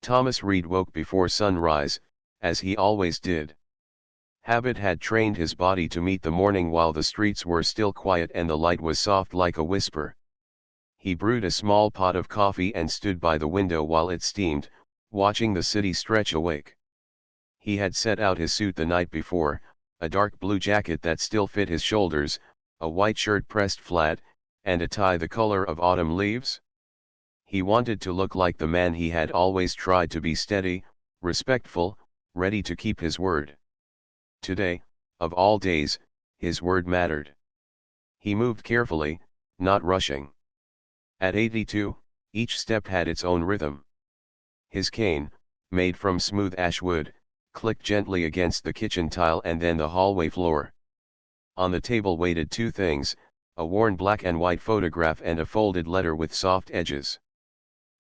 Thomas Reed woke before sunrise, as he always did. Habit had trained his body to meet the morning while the streets were still quiet and the light was soft like a whisper. He brewed a small pot of coffee and stood by the window while it steamed, watching the city stretch awake. He had set out his suit the night before, a dark blue jacket that still fit his shoulders, a white shirt pressed flat, and a tie the color of autumn leaves. He wanted to look like the man he had always tried to be: steady, respectful, ready to keep his word. Today, of all days, his word mattered. He moved carefully, not rushing. At 82, each step had its own rhythm. His cane, made from smooth ash wood, clicked gently against the kitchen tile and then the hallway floor. On the table waited two things, a worn black and white photograph and a folded letter with soft edges.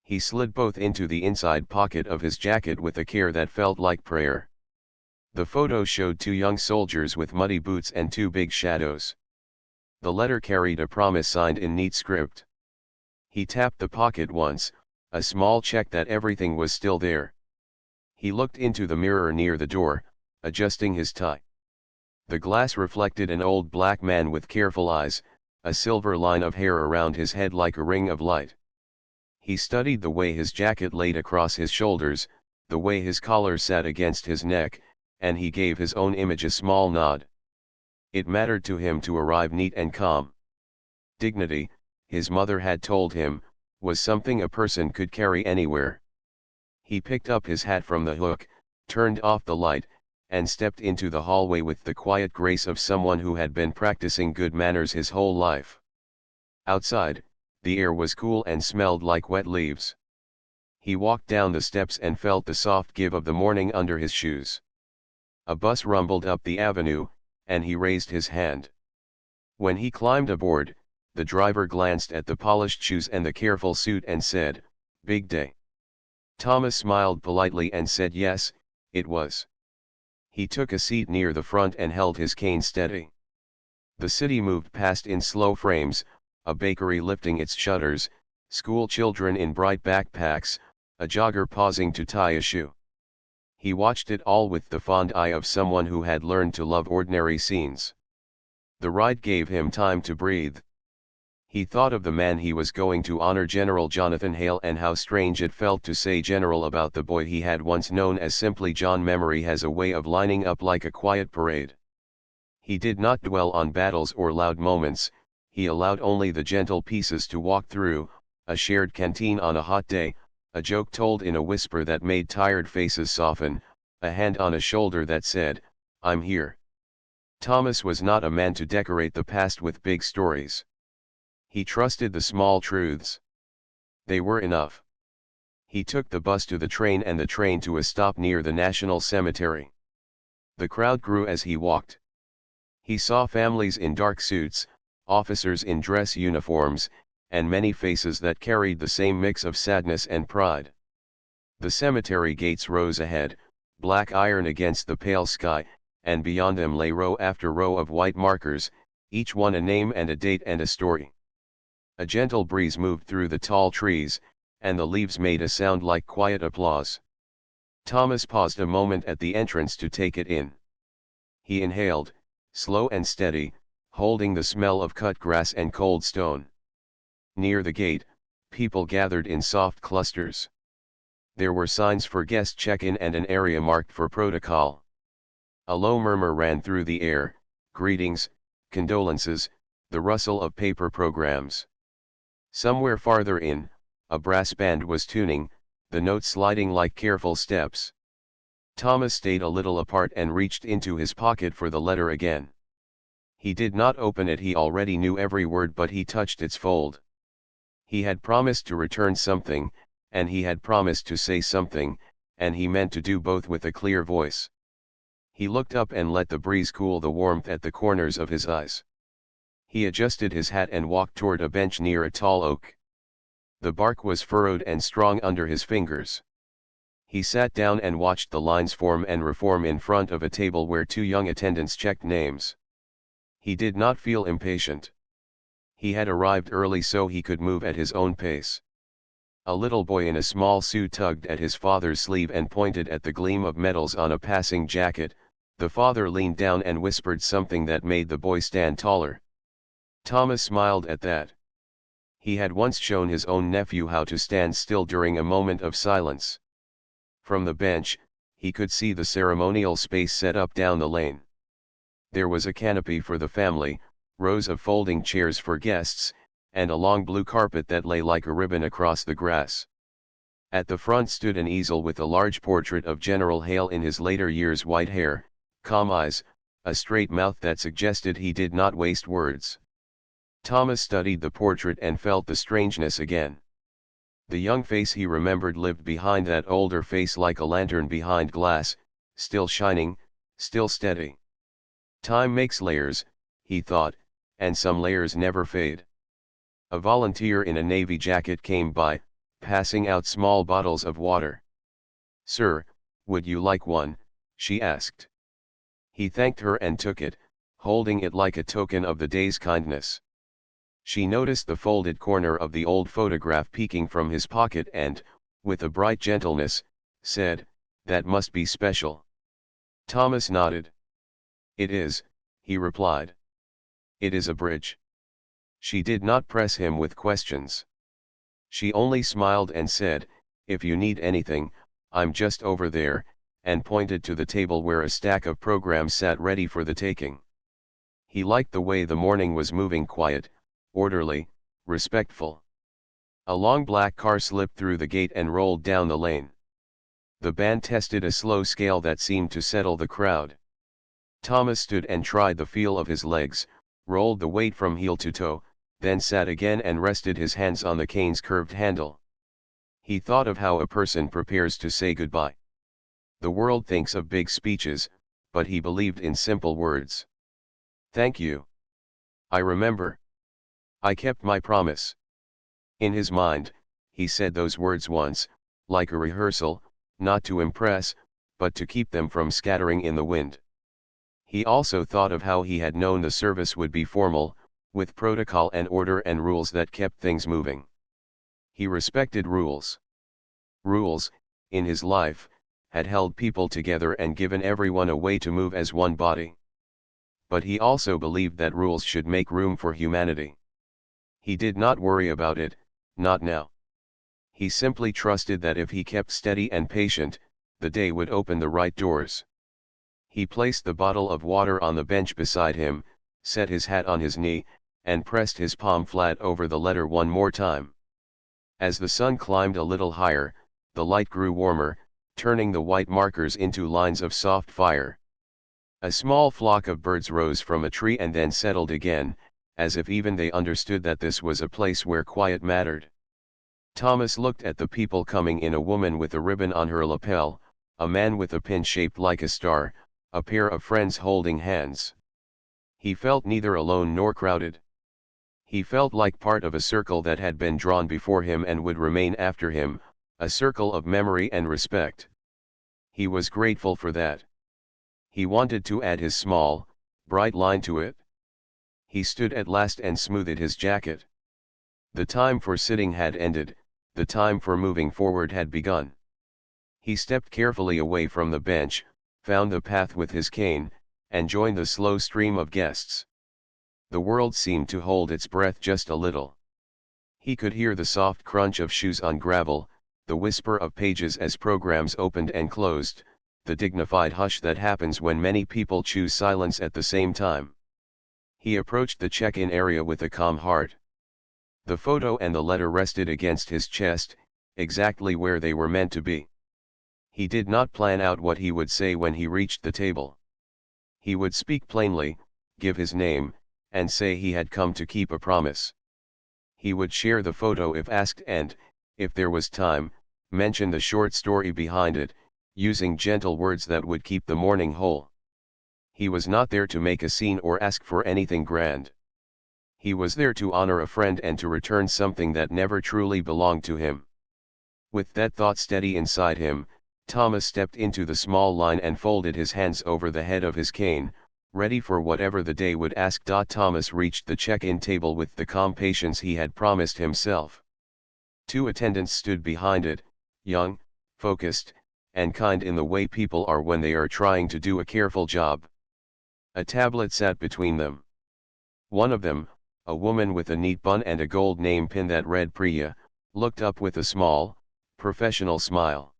He slid both into the inside pocket of his jacket with a care that felt like prayer. The photo showed two young soldiers with muddy boots and two big shadows. The letter carried a promise signed in neat script. He tapped the pocket once, a small check that everything was still there. He looked into the mirror near the door, adjusting his tie. The glass reflected an old black man with careful eyes, a silver line of hair around his head like a ring of light. He studied the way his jacket laid across his shoulders, the way his collar sat against his neck, and he gave his own image a small nod. It mattered to him to arrive neat and calm. Dignity, his mother had told him, was something a person could carry anywhere. He picked up his hat from the hook, turned off the light, and stepped into the hallway with the quiet grace of someone who had been practicing good manners his whole life. Outside, the air was cool and smelled like wet leaves. He walked down the steps and felt the soft give of the morning under his shoes. A bus rumbled up the avenue, and he raised his hand. When he climbed aboard, the driver glanced at the polished shoes and the careful suit and said, "Big day." Thomas smiled politely and said yes, it was. He took a seat near the front and held his cane steady. The city moved past in slow frames, a bakery lifting its shutters, school children in bright backpacks, a jogger pausing to tie a shoe. He watched it all with the fond eye of someone who had learned to love ordinary scenes. The ride gave him time to breathe. He thought of the man he was going to honor, General Jonathan Hale, and how strange it felt to say general about the boy he had once known as simply John. Memory has a way of lining up like a quiet parade. He did not dwell on battles or loud moments, he allowed only the gentle pieces to walk through, a shared canteen on a hot day, a joke told in a whisper that made tired faces soften, a hand on a shoulder that said, "I'm here." Thomas was not a man to decorate the past with big stories. He trusted the small truths. They were enough. He took the bus to the train and the train to a stop near the National Cemetery. The crowd grew as he walked. He saw families in dark suits, officers in dress uniforms, and many faces that carried the same mix of sadness and pride. The cemetery gates rose ahead, black iron against the pale sky, and beyond them lay row after row of white markers, each one a name and a date and a story. A gentle breeze moved through the tall trees, and the leaves made a sound like quiet applause. Thomas paused a moment at the entrance to take it in. He inhaled, slow and steady, holding the smell of cut grass and cold stone. Near the gate, people gathered in soft clusters. There were signs for guest check-in and an area marked for protocol. A low murmur ran through the air, greetings, condolences, the rustle of paper programs. Somewhere farther in, a brass band was tuning, the notes sliding like careful steps. Thomas stayed a little apart and reached into his pocket for the letter again. He did not open it, he already knew every word, but he touched its fold. He had promised to return something, and he had promised to say something, and he meant to do both with a clear voice. He looked up and let the breeze cool the warmth at the corners of his eyes. He adjusted his hat and walked toward a bench near a tall oak. The bark was furrowed and strong under his fingers. He sat down and watched the lines form and reform in front of a table where two young attendants checked names. He did not feel impatient. He had arrived early so he could move at his own pace. A little boy in a small suit tugged at his father's sleeve and pointed at the gleam of metals on a passing jacket. The father leaned down and whispered something that made the boy stand taller. Thomas smiled at that. He had once shown his own nephew how to stand still during a moment of silence. From the bench, he could see the ceremonial space set up down the lane. There was a canopy for the family, rows of folding chairs for guests, and a long blue carpet that lay like a ribbon across the grass. At the front stood an easel with a large portrait of General Hale in his later years, white hair, calm eyes, a straight mouth that suggested he did not waste words. Thomas studied the portrait and felt the strangeness again. The young face he remembered lived behind that older face like a lantern behind glass, still shining, still steady. Time makes layers, he thought, and some layers never fade. A volunteer in a navy jacket came by, passing out small bottles of water. "Sir, would you like one?" she asked. He thanked her and took it, holding it like a token of the day's kindness. She noticed the folded corner of the old photograph peeking from his pocket and, with a bright gentleness, said, "That must be special." Thomas nodded. "It is," he replied. "It is a bridge." She did not press him with questions. She only smiled and said, "If you need anything, I'm just over there," and pointed to the table where a stack of programs sat ready for the taking. He liked the way the morning was moving, quiet, orderly, respectful. A long black car slipped through the gate and rolled down the lane. The band tested a slow scale that seemed to settle the crowd. Thomas stood and tried the feel of his legs, rolled the weight from heel to toe, then sat again and rested his hands on the cane's curved handle. He thought of how a person prepares to say goodbye. The world thinks of big speeches, but he believed in simple words. "Thank you. I remember. I kept my promise." In his mind, he said those words once, like a rehearsal, not to impress, but to keep them from scattering in the wind. He also thought of how he had known the service would be formal, with protocol and order and rules that kept things moving. He respected rules. Rules, in his life, had held people together and given everyone a way to move as one body. But he also believed that rules should make room for humanity. He did not worry about it, not now. He simply trusted that if he kept steady and patient, the day would open the right doors. He placed the bottle of water on the bench beside him, set his hat on his knee, and pressed his palm flat over the letter one more time. As the sun climbed a little higher, the light grew warmer, turning the white markers into lines of soft fire. A small flock of birds rose from a tree and then settled again, as if even they understood that this was a place where quiet mattered. Thomas looked at the people coming in: a woman with a ribbon on her lapel, a man with a pin shaped like a star, a pair of friends holding hands. He felt neither alone nor crowded. He felt like part of a circle that had been drawn before him and would remain after him, a circle of memory and respect. He was grateful for that. He wanted to add his small, bright line to it. He stood at last and smoothed his jacket. The time for sitting had ended, the time for moving forward had begun. He stepped carefully away from the bench, found the path with his cane, and joined the slow stream of guests. The world seemed to hold its breath just a little. He could hear the soft crunch of shoes on gravel, the whisper of pages as programs opened and closed, the dignified hush that happens when many people choose silence at the same time. He approached the check-in area with a calm heart. The photo and the letter rested against his chest, exactly where they were meant to be. He did not plan out what he would say when he reached the table. He would speak plainly, give his name, and say he had come to keep a promise. He would share the photo if asked and, if there was time, mention the short story behind it, using gentle words that would keep the morning whole. He was not there to make a scene or ask for anything grand. He was there to honor a friend and to return something that never truly belonged to him. With that thought steady inside him, Thomas stepped into the small line and folded his hands over the head of his cane, ready for whatever the day would ask. Thomas reached the check-in table with the calm patience he had promised himself. Two attendants stood behind it, young, focused, and kind in the way people are when they are trying to do a careful job. A tablet sat between them. One of them, a woman with a neat bun and a gold name pin that read Priya, looked up with a small, professional smile.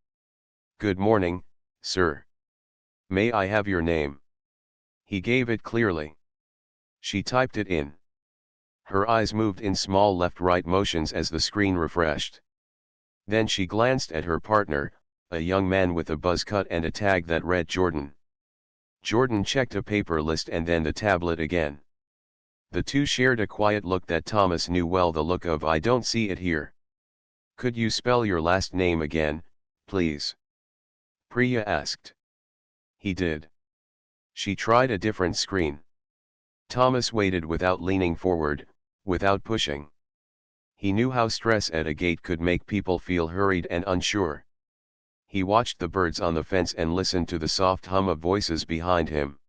"Good morning, sir. May I have your name?" He gave it clearly. She typed it in. Her eyes moved in small left-right motions as the screen refreshed. Then she glanced at her partner, a young man with a buzz cut and a tag that read Jordan. Jordan checked a paper list and then the tablet again. The two shared a quiet look that Thomas knew well, the look of "I don't see it here." "Could you spell your last name again, please?" Priya asked. He did. She tried a different screen. Thomas waited without leaning forward, without pushing. He knew how stress at a gate could make people feel hurried and unsure. He watched the birds on the fence and listened to the soft hum of voices behind him.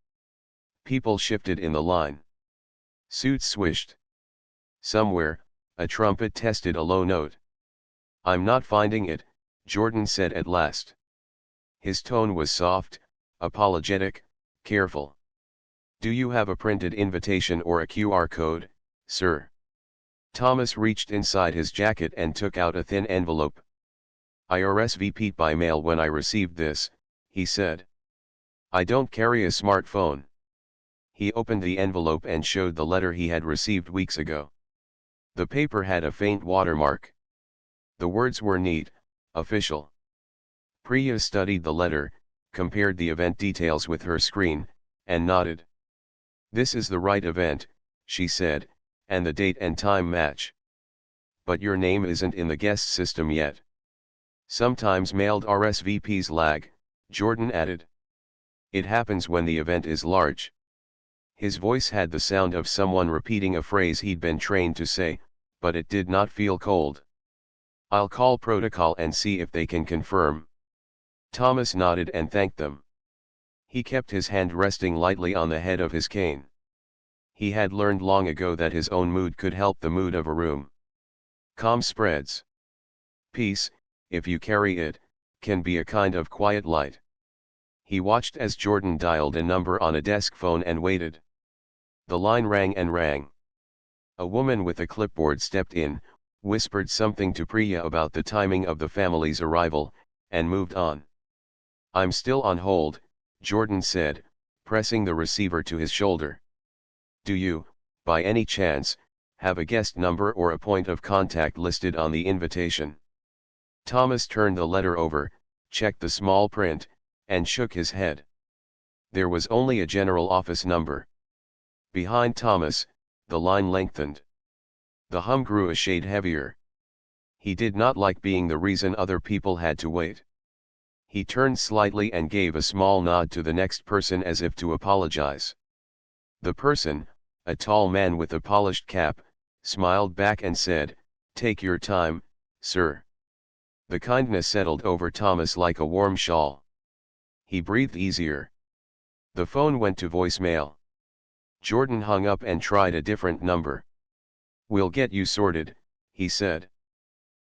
People shifted in the line. Suits swished. Somewhere, a trumpet tested a low note. "I'm not finding it," Jordan said at last. His tone was soft, apologetic, careful. "Do you have a printed invitation or a QR code, sir?" Thomas reached inside his jacket and took out a thin envelope. "I RSVP'd by mail when I received this," he said. "I don't carry a smartphone." He opened the envelope and showed the letter he had received weeks ago. The paper had a faint watermark. The words were neat, official. Priya studied the letter, compared the event details with her screen, and nodded. "This is the right event," she said, "and the date and time match. But your name isn't in the guest system yet." "Sometimes mailed RSVPs lag," Jordan added. "It happens when the event is large." His voice had the sound of someone repeating a phrase he'd been trained to say, but it did not feel cold. "I'll call protocol and see if they can confirm." Thomas nodded and thanked them. He kept his hand resting lightly on the head of his cane. He had learned long ago that his own mood could help the mood of a room. Calm spreads. Peace, if you carry it, can be a kind of quiet light. He watched as Jordan dialed a number on a desk phone and waited. The line rang and rang. A woman with a clipboard stepped in, whispered something to Priya about the timing of the family's arrival, and moved on. "I'm still on hold," Jordan said, pressing the receiver to his shoulder. "Do you, by any chance, have a guest number or a point of contact listed on the invitation?" Thomas turned the letter over, checked the small print, and shook his head. There was only a general office number. Behind Thomas, the line lengthened. The hum grew a shade heavier. He did not like being the reason other people had to wait. He turned slightly and gave a small nod to the next person as if to apologize. The person, a tall man with a polished cap, smiled back and said, "Take your time, sir." The kindness settled over Thomas like a warm shawl. He breathed easier. The phone went to voicemail. Jordan hung up and tried a different number. "We'll get you sorted," he said.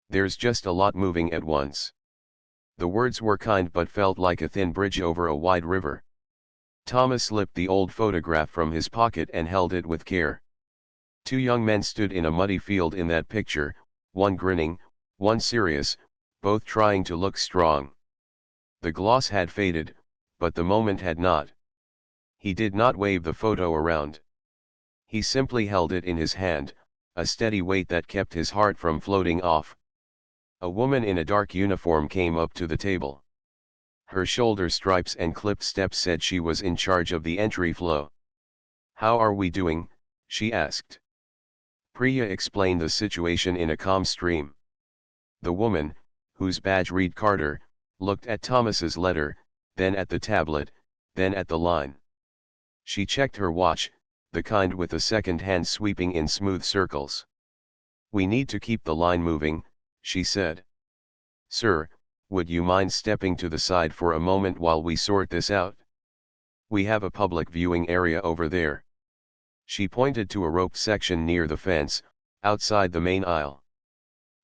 "There's just a lot moving at once." The words were kind but felt like a thin bridge over a wide river. Thomas slipped the old photograph from his pocket and held it with care. Two young men stood in a muddy field in that picture, one grinning, one serious, both trying to look strong. The gloss had faded, but the moment had not. He did not wave the photo around. He simply held it in his hand, a steady weight that kept his heart from floating off. A woman in a dark uniform came up to the table. Her shoulder stripes and clipped steps said she was in charge of the entry flow. "How are we doing?" she asked. Priya explained the situation in a calm stream. The woman, whose badge read Carter, looked at Thomas's letter, then at the tablet, then at the line. She checked her watch, the kind with a second hand sweeping in smooth circles. "We need to keep the line moving," she said. "Sir, would you mind stepping to the side for a moment while we sort this out? We have a public viewing area over there." She pointed to a roped section near the fence, outside the main aisle.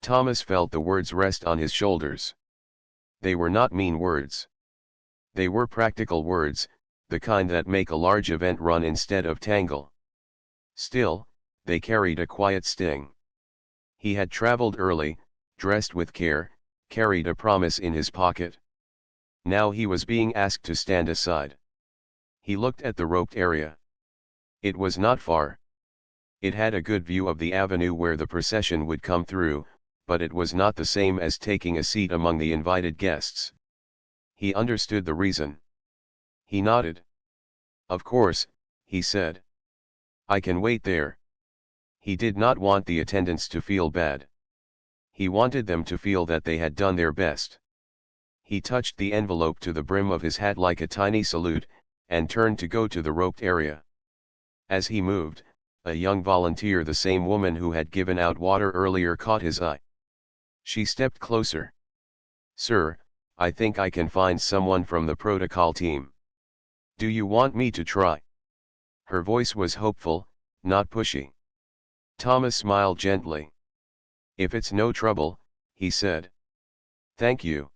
Thomas felt the words rest on his shoulders. They were not mean words. They were practical words, the kind that make a large event run instead of tangle. Still, they carried a quiet sting. He had traveled early, dressed with care, carried a promise in his pocket. Now he was being asked to stand aside. He looked at the roped area. It was not far. It had a good view of the avenue where the procession would come through, but it was not the same as taking a seat among the invited guests. He understood the reason. He nodded. "Of course," he said. "I can wait there." He did not want the attendants to feel bad. He wanted them to feel that they had done their best. He touched the envelope to the brim of his hat like a tiny salute, and turned to go to the roped area. As he moved, a young volunteer, the same woman who had given out water earlier, caught his eye. She stepped closer. "Sir, I think I can find someone from the protocol team. Do you want me to try?" Her voice was hopeful, not pushy. Thomas smiled gently. "If it's no trouble," he said. "Thank you."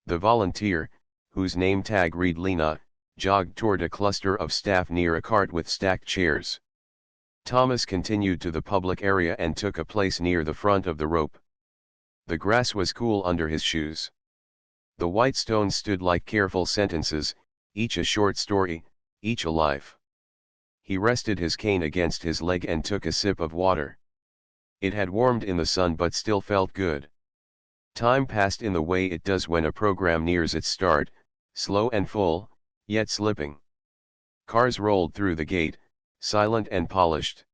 The volunteer, whose name tag read Lena, jogged toward a cluster of staff near a cart with stacked chairs. Thomas continued to the public area and took a place near the front of the rope. The grass was cool under his shoes. The white stones stood like careful sentences, each a short story, each a life. He rested his cane against his leg and took a sip of water. It had warmed in the sun but still felt good. Time passed in the way it does when a program nears its start, slow and full, yet slipping. Cars rolled through the gate, silent and polished.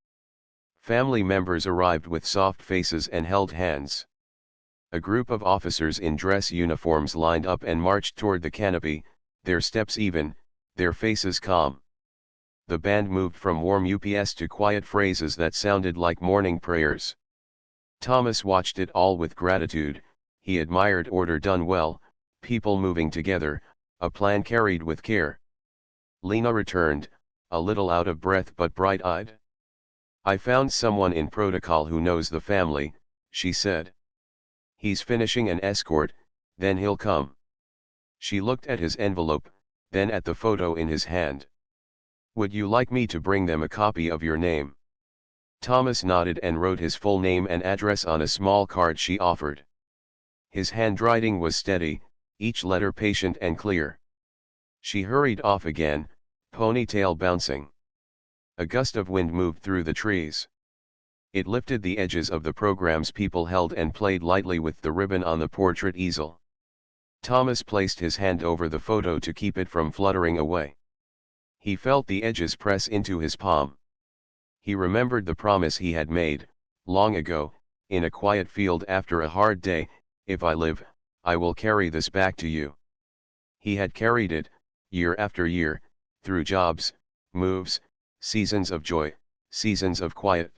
Family members arrived with soft faces and held hands. A group of officers in dress uniforms lined up and marched toward the canopy, their steps even, their faces calm. The band moved from warm UPS to quiet phrases that sounded like morning prayers. Thomas watched it all with gratitude. He admired order done well, people moving together, a plan carried with care. Lena returned, a little out of breath but bright-eyed. "I found someone in protocol who knows the family," she said. "He's finishing an escort, then he'll come." She looked at his envelope, then at the photo in his hand. "Would you like me to bring them a copy of your name?" Thomas nodded and wrote his full name and address on a small card she offered. His handwriting was steady, each letter patient and clear. She hurried off again, ponytail bouncing. A gust of wind moved through the trees. It lifted the edges of the programs people held and played lightly with the ribbon on the portrait easel. Thomas placed his hand over the photo to keep it from fluttering away. He felt the edges press into his palm. He remembered the promise he had made, long ago, in a quiet field after a hard day, "If I live, I will carry this back to you." He had carried it, year after year, through jobs, moves, seasons of joy, seasons of quiet.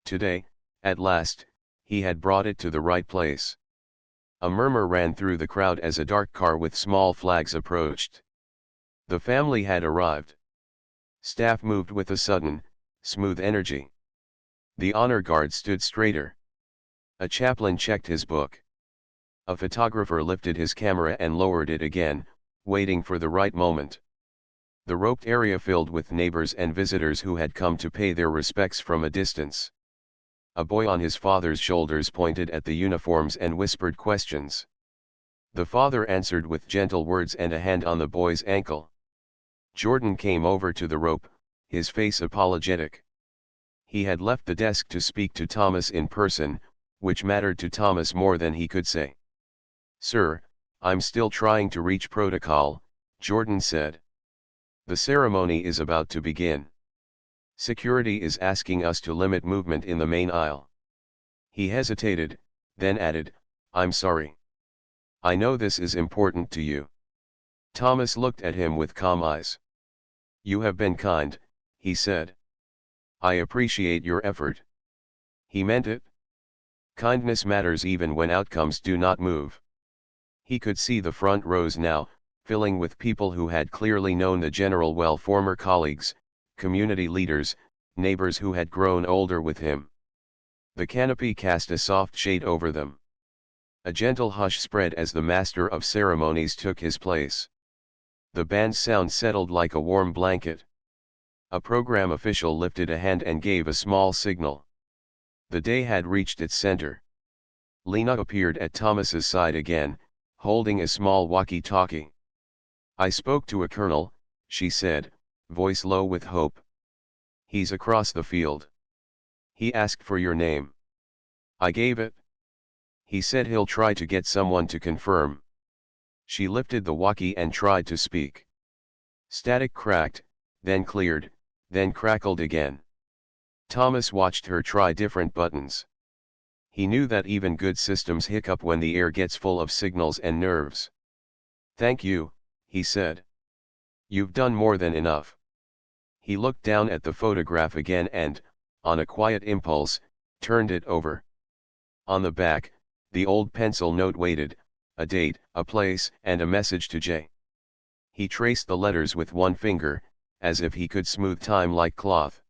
Today, at last, he had brought it to the right place. A murmur ran through the crowd as a dark car with small flags approached. The family had arrived. Staff moved with a sudden, smooth energy. The honor guard stood straighter. A chaplain checked his book. A photographer lifted his camera and lowered it again, waiting for the right moment. The roped area filled with neighbors and visitors who had come to pay their respects from a distance. A boy on his father's shoulders pointed at the uniforms and whispered questions. The father answered with gentle words and a hand on the boy's ankle. Jordan came over to the rope, his face apologetic. He had left the desk to speak to Thomas in person, which mattered to Thomas more than he could say. "Sir, I'm still trying to reach protocol," Jordan said. "The ceremony is about to begin. Security is asking us to limit movement in the main aisle." He hesitated, then added, "I'm sorry. I know this is important to you." Thomas looked at him with calm eyes. "You have been kind," he said. "I appreciate your effort." He meant it. Kindness matters even when outcomes do not move. He could see the front rows now, filling with people who had clearly known the general well, former colleagues, community leaders, neighbors who had grown older with him. The canopy cast a soft shade over them. A gentle hush spread as the master of ceremonies took his place. The band's sound settled like a warm blanket. A program official lifted a hand and gave a small signal. The day had reached its center. Lena appeared at Thomas's side again, holding a small walkie-talkie. "I spoke to a colonel," she said, voice low with hope. "He's across the field. He asked for your name. I gave it. He said he'll try to get someone to confirm." She lifted the walkie and tried to speak. Static cracked, then cleared, then crackled again. Thomas watched her try different buttons. He knew that even good systems hiccup when the air gets full of signals and nerves. "Thank you," he said. "You've done more than enough." He looked down at the photograph again and, on a quiet impulse, turned it over. On the back, the old pencil note waited, a date, a place, and a message to Jay. He traced the letters with one finger, as if he could smooth time like cloth.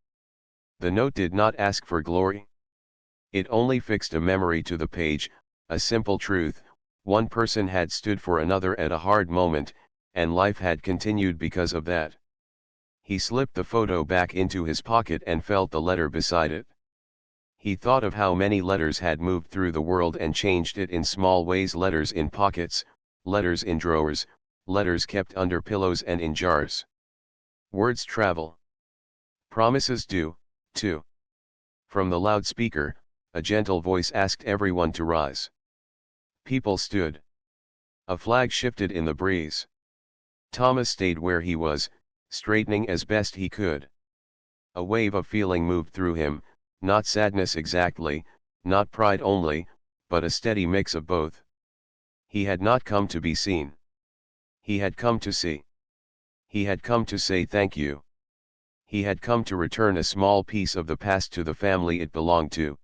The note did not ask for glory. It only fixed a memory to the page, a simple truth: one person had stood for another at a hard moment, and life had continued because of that. He slipped the photo back into his pocket and felt the letter beside it. He thought of how many letters had moved through the world and changed it in small ways: letters in pockets, letters in drawers, letters kept under pillows and in jars. Words travel. Promises do, too. From the loudspeaker, a gentle voice asked everyone to rise. People stood. A flag shifted in the breeze. Thomas stayed where he was, straightening as best he could. A wave of feeling moved through him, not sadness exactly, not pride only, but a steady mix of both. He had not come to be seen. He had come to see. He had come to say thank you. He had come to return a small piece of the past to the family it belonged to.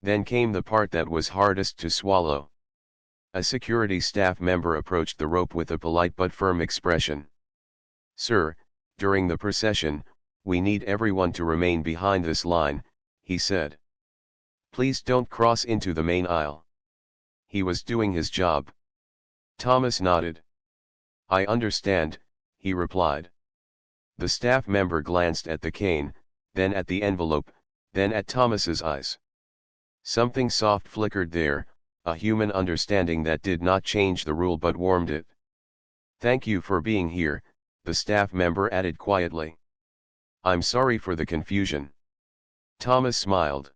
Then came the part that was hardest to swallow. A security staff member approached the rope with a polite but firm expression. "Sir, during the procession, we need everyone to remain behind this line," he said. "Please don't cross into the main aisle." He was doing his job. Thomas nodded. "I understand," he replied. The staff member glanced at the cane, then at the envelope, then at Thomas's eyes. Something soft flickered there, a human understanding that did not change the rule but warmed it. "Thank you for being here," the staff member added quietly. "I'm sorry for the confusion." Thomas smiled.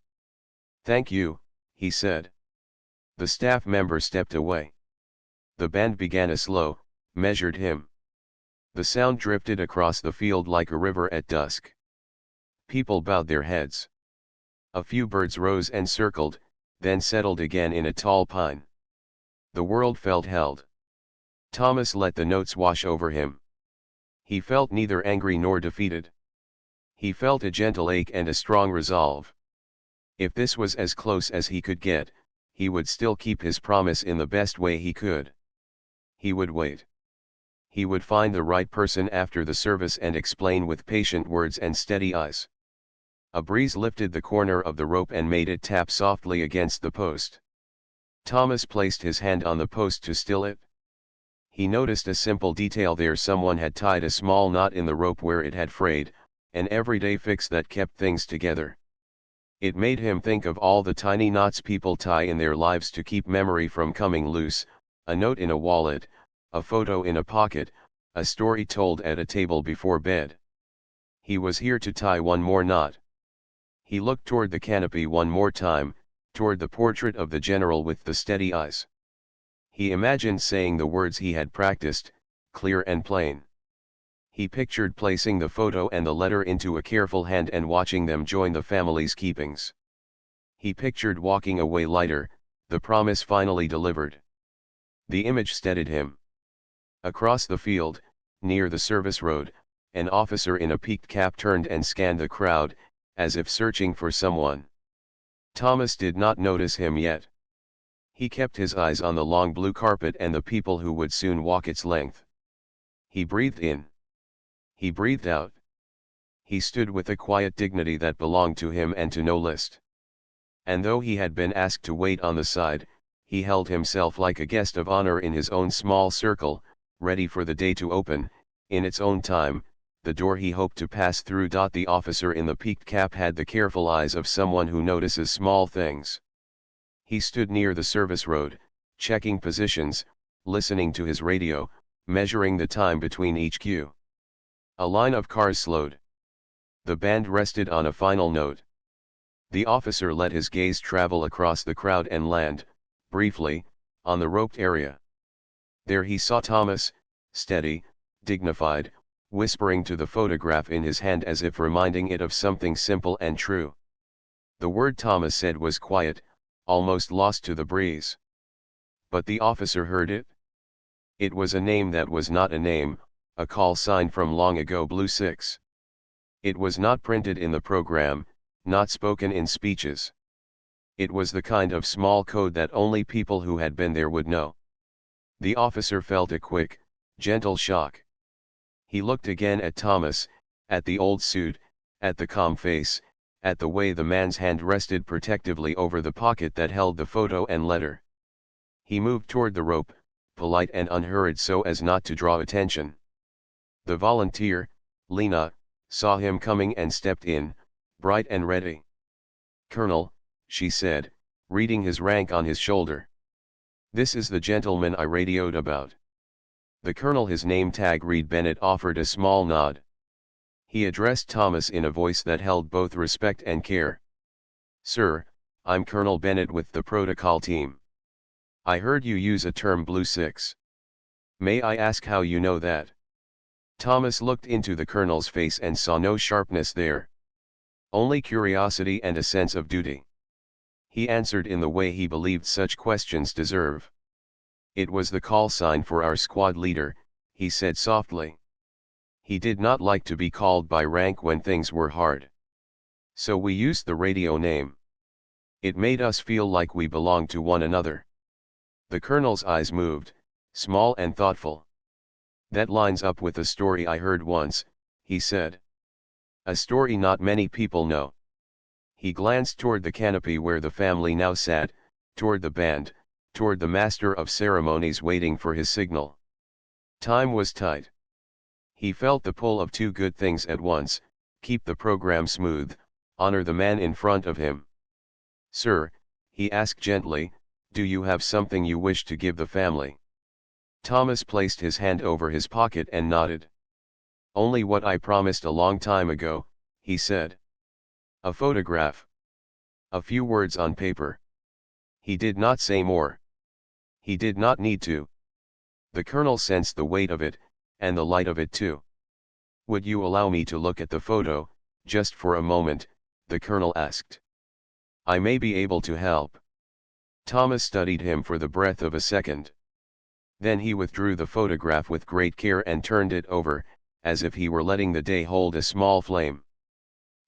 "Thank you," he said. The staff member stepped away. The band began a slow, measured hymn. The sound drifted across the field like a river at dusk. People bowed their heads. A few birds rose and circled, then settled again in a tall pine. The world felt held. Thomas let the notes wash over him. He felt neither angry nor defeated. He felt a gentle ache and a strong resolve. If this was as close as he could get, he would still keep his promise in the best way he could. He would wait. He would find the right person after the service and explain with patient words and steady eyes. A breeze lifted the corner of the rope and made it tap softly against the post. Thomas placed his hand on the post to still it. He noticed a simple detail there: someone had tied a small knot in the rope where it had frayed, an everyday fix that kept things together. It made him think of all the tiny knots people tie in their lives to keep memory from coming loose: a note in a wallet, a photo in a pocket, a story told at a table before bed. He was here to tie one more knot. He looked toward the canopy one more time, toward the portrait of the general with the steady eyes. He imagined saying the words he had practiced, clear and plain. He pictured placing the photo and the letter into a careful hand and watching them join the family's keepings. He pictured walking away lighter, the promise finally delivered. The image steadied him. Across the field, near the service road, an officer in a peaked cap turned and scanned the crowd, as if searching for someone. Thomas did not notice him yet. He kept his eyes on the long blue carpet and the people who would soon walk its length. He breathed in. He breathed out. He stood with a quiet dignity that belonged to him and to no list. And though he had been asked to wait on the side, he held himself like a guest of honor in his own small circle, ready for the day to open, in its own time, the door he hoped to pass through. The officer in the peaked cap had the careful eyes of someone who notices small things. He stood near the service road, checking positions, listening to his radio, measuring the time between each cue. A line of cars slowed. The band rested on a final note. The officer let his gaze travel across the crowd and land, briefly, on the roped area. There he saw Thomas, steady, dignified, whispering to the photograph in his hand as if reminding it of something simple and true. The word Thomas said was quiet, almost lost to the breeze. But the officer heard it. It was a name that was not a name, a call sign from long ago. Blue 6. It was not printed in the program, not spoken in speeches. It was the kind of small code that only people who had been there would know. The officer felt a quick, gentle shock. He looked again at Thomas, at the old suit, at the calm face, at the way the man's hand rested protectively over the pocket that held the photo and letter. He moved toward the rope, polite and unhurried so as not to draw attention. The volunteer, Lena, saw him coming and stepped in, bright and ready. "Colonel," she said, reading his rank on his shoulder. "This is the gentleman I radioed about." The colonel, his name tag read Bennett, offered a small nod. He addressed Thomas in a voice that held both respect and care. "Sir, I'm Colonel Bennett with the protocol team. I heard you use a term Blue 6. May I ask how you know that?" Thomas looked into the colonel's face and saw no sharpness there. Only curiosity and a sense of duty. He answered in the way he believed such questions deserve. "It was the call sign for our squad leader," he said softly. "He did not like to be called by rank when things were hard. So we used the radio name. It made us feel like we belonged to one another." The colonel's eyes moved, small and thoughtful. "That lines up with a story I heard once," he said. "A story not many people know." He glanced toward the canopy where the family now sat, toward the band, toward the master of ceremonies waiting for his signal. Time was tight. He felt the pull of two good things at once: keep the program smooth, honor the man in front of him. "Sir," he asked gently, "do you have something you wish to give the family?" Thomas placed his hand over his pocket and nodded. "Only what I promised a long time ago," he said. "A photograph. A few words on paper." He did not say more. He did not need to. The colonel sensed the weight of it, and the light of it too. "Would you allow me to look at the photo, just for a moment?" the colonel asked. "I may be able to help." Thomas studied him for the breadth of a second. Then he withdrew the photograph with great care and turned it over, as if he were letting the day hold a small flame.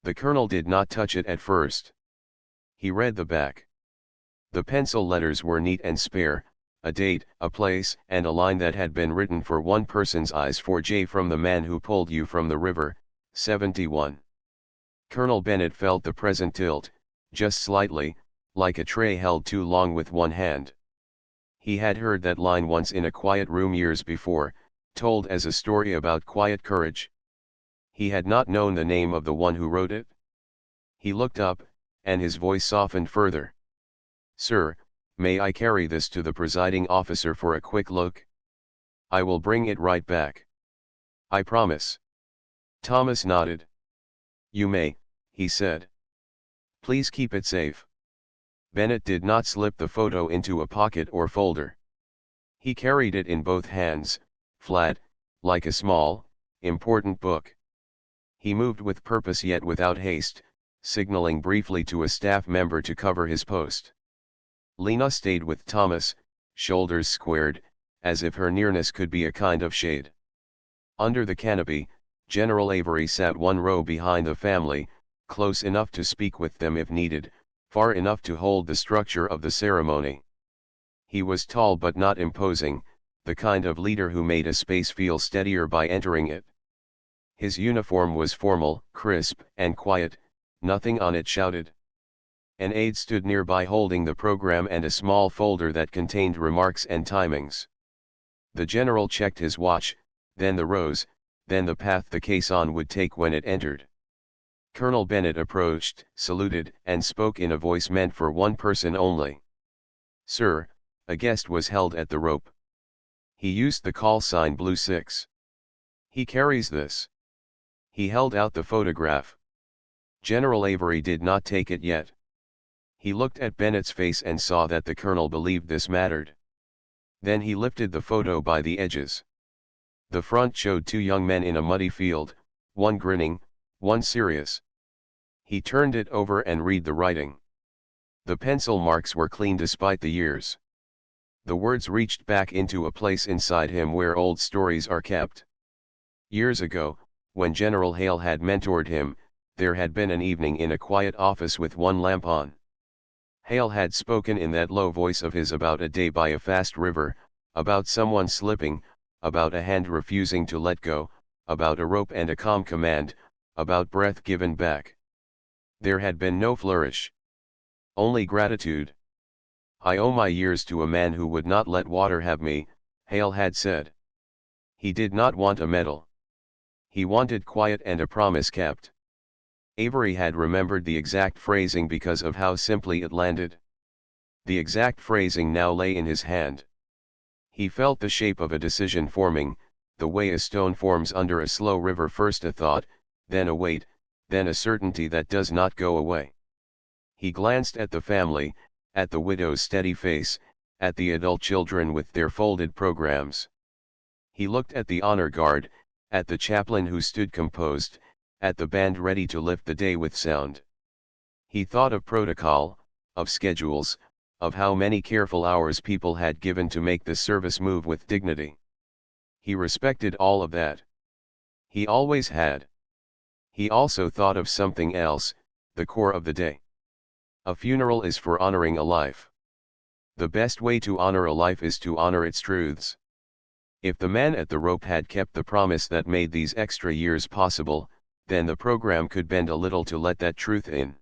The colonel did not touch it at first. He read the back. The pencil letters were neat and spare: a date, a place, and a line that had been written for one person's eyes: for J, from the man who pulled you from the river, 71. Colonel Bennett felt the present tilt, just slightly, like a tray held too long with one hand. He had heard that line once in a quiet room years before, told as a story about quiet courage. He had not known the name of the one who wrote it. He looked up, and his voice softened further. "Sir, may I carry this to the presiding officer for a quick look? I will bring it right back." "I promise." Thomas nodded. "You may," he said. "Please keep it safe." Bennett did not slip the photo into a pocket or folder. He carried it in both hands, flat, like a small, important book. He moved with purpose yet without haste, signaling briefly to a staff member to cover his post. Lena stayed with Thomas, shoulders squared, as if her nearness could be a kind of shade. Under the canopy, General Avery sat one row behind the family, close enough to speak with them if needed, far enough to hold the structure of the ceremony. He was tall but not imposing, the kind of leader who made a space feel steadier by entering it. His uniform was formal, crisp, and quiet, nothing on it shouted. An aide stood nearby holding the program and a small folder that contained remarks and timings. The general checked his watch, then the rows, then the path the caisson would take when it entered. Colonel Bennett approached, saluted, and spoke in a voice meant for one person only. "Sir, a guest was held at the rope. He used the call sign Blue 6. He carries this." He held out the photograph. General Avery did not take it yet. He looked at Bennett's face and saw that the colonel believed this mattered. Then he lifted the photo by the edges. The front showed two young men in a muddy field, one grinning, one serious. He turned it over and read the writing. The pencil marks were clean despite the years. The words reached back into a place inside him where old stories are kept. Years ago, when General Hale had mentored him, there had been an evening in a quiet office with one lamp on. Hale had spoken in that low voice of his about a day by a fast river, about someone slipping, about a hand refusing to let go, about a rope and a calm command, about breath given back. There had been no flourish. Only gratitude. "I owe my years to a man who would not let water have me," Hale had said. He did not want a medal. He wanted quiet and a promise kept. Avery had remembered the exact phrasing because of how simply it landed. The exact phrasing now lay in his hand. He felt the shape of a decision forming, the way a stone forms under a slow river, first a thought, then a weight, then a certainty that does not go away. He glanced at the family, at the widow's steady face, at the adult children with their folded programs. He looked at the honor guard, at the chaplain who stood composed, at the band ready to lift the day with sound. He thought of protocol, of schedules, of how many careful hours people had given to make the service move with dignity. He respected all of that. He always had. He also thought of something else, the core of the day. A funeral is for honoring a life. The best way to honor a life is to honor its truths. If the man at the rope had kept the promise that made these extra years possible, then the program could bend a little to let that truth in.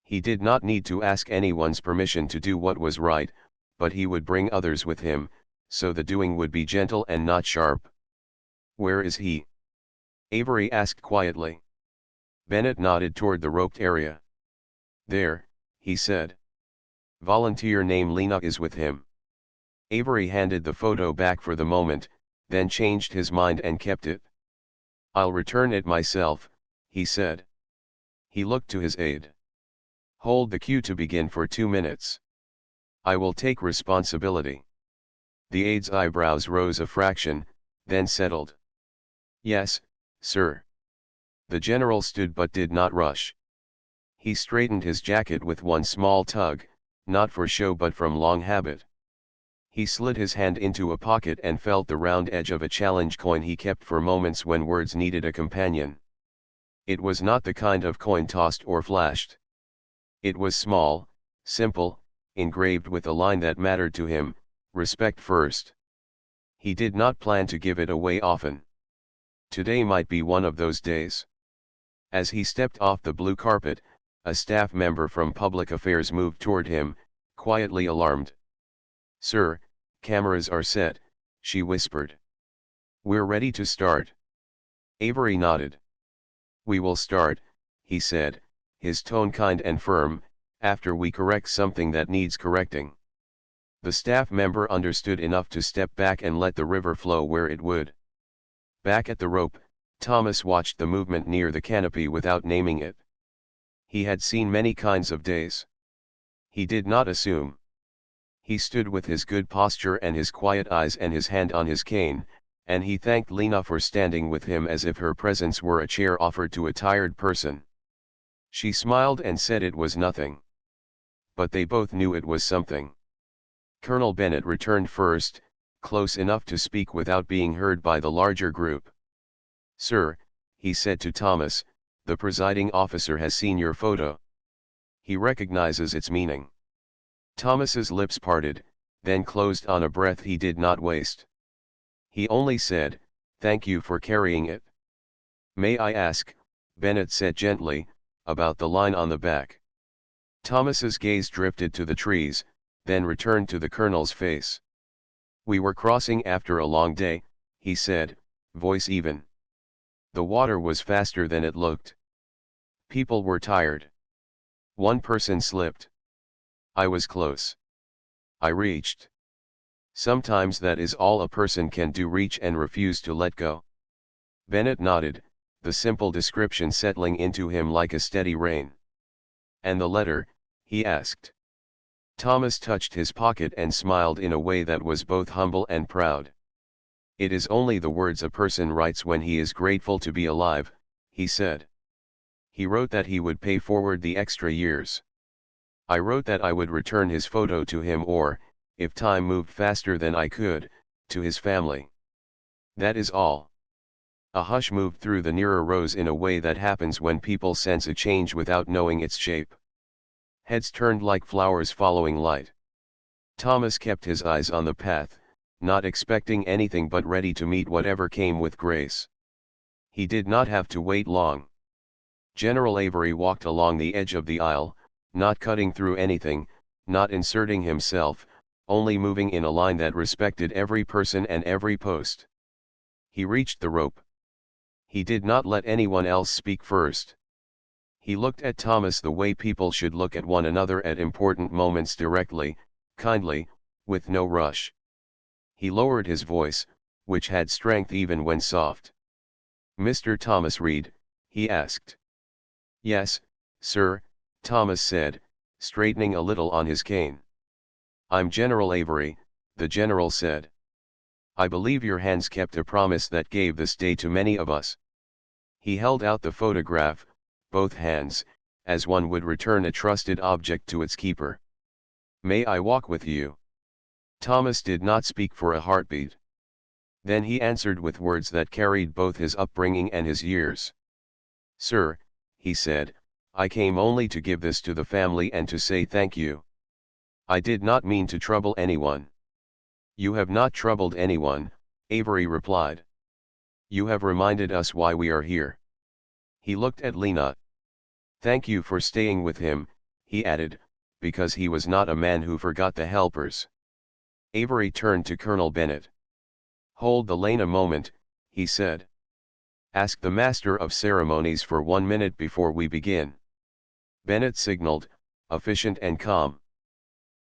He did not need to ask anyone's permission to do what was right, but he would bring others with him, so the doing would be gentle and not sharp. "Where is he?" Avery asked quietly. Bennett nodded toward the roped area. "There," he said. "Volunteer named Lena is with him." Avery handed the photo back for the moment, then changed his mind and kept it. "I'll return it myself," he said. He looked to his aide. "Hold the cue to begin for 2 minutes. I will take responsibility." The aide's eyebrows rose a fraction, then settled. "Yes, sir." The general stood but did not rush. He straightened his jacket with one small tug, not for show but from long habit. He slid his hand into a pocket and felt the round edge of a challenge coin he kept for moments when words needed a companion. It was not the kind of coin tossed or flashed. It was small, simple, engraved with a line that mattered to him: respect first. He did not plan to give it away often. Today might be one of those days. As he stepped off the blue carpet, a staff member from Public Affairs moved toward him, quietly alarmed. "Sir, cameras are set," she whispered. "We're ready to start." Avery nodded. "We will start," he said, his tone kind and firm, "after we correct something that needs correcting." The staff member understood enough to step back and let the river flow where it would. Back at the rope, Thomas watched the movement near the canopy without naming it. He had seen many kinds of days. He did not assume. He stood with his good posture and his quiet eyes and his hand on his cane, and he thanked Lena for standing with him as if her presence were a chair offered to a tired person. She smiled and said it was nothing. But they both knew it was something. Colonel Bennett returned first, close enough to speak without being heard by the larger group. "Sir," he said to Thomas, "the presiding officer has seen your photo. He recognizes its meaning." Thomas's lips parted, then closed on a breath he did not waste. He only said, "Thank you for carrying it." "May I ask," Bennett said gently, "about the line on the back?" Thomas's gaze drifted to the trees, then returned to the colonel's face. "We were crossing after a long day," he said, voice even. "The water was faster than it looked. People were tired. One person slipped. I was close. I reached. Sometimes that is all a person can do, reach and refuse to let go." Bennett nodded, the simple description settling into him like a steady rain. "And the letter?" he asked. Thomas touched his pocket and smiled in a way that was both humble and proud. "It is only the words a person writes when he is grateful to be alive," he said. "He wrote that he would pay forward the extra years. I wrote that I would return his photo to him or, if time moved faster than I could, to his family. That is all." A hush moved through the nearer rows in a way that happens when people sense a change without knowing its shape. Heads turned like flowers following light. Thomas kept his eyes on the path, not expecting anything but ready to meet whatever came with grace. He did not have to wait long. General Avery walked along the edge of the aisle, not cutting through anything, not inserting himself, only moving in a line that respected every person and every post. He reached the rope. He did not let anyone else speak first. He looked at Thomas the way people should look at one another at important moments, directly, kindly, with no rush. He lowered his voice, which had strength even when soft. "Mr. Thomas Reed?" he asked. "Yes, sir," Thomas said, straightening a little on his cane. "I'm General Avery," the general said. "I believe your hands kept a promise that gave this day to many of us." He held out the photograph, both hands, as one would return a trusted object to its keeper. "May I walk with you?" Thomas did not speak for a heartbeat. Then he answered with words that carried both his upbringing and his years. "Sir," he said, "I came only to give this to the family and to say thank you. I did not mean to trouble anyone." "You have not troubled anyone," Avery replied. "You have reminded us why we are here." He looked at Lena. "Thank you for staying with him," he added, "because he was not a man who forgot the helpers." Avery turned to Colonel Bennett. "Hold the lane a moment," he said. "Ask the Master of Ceremonies for 1 minute before we begin." Bennett signaled, efficient and calm.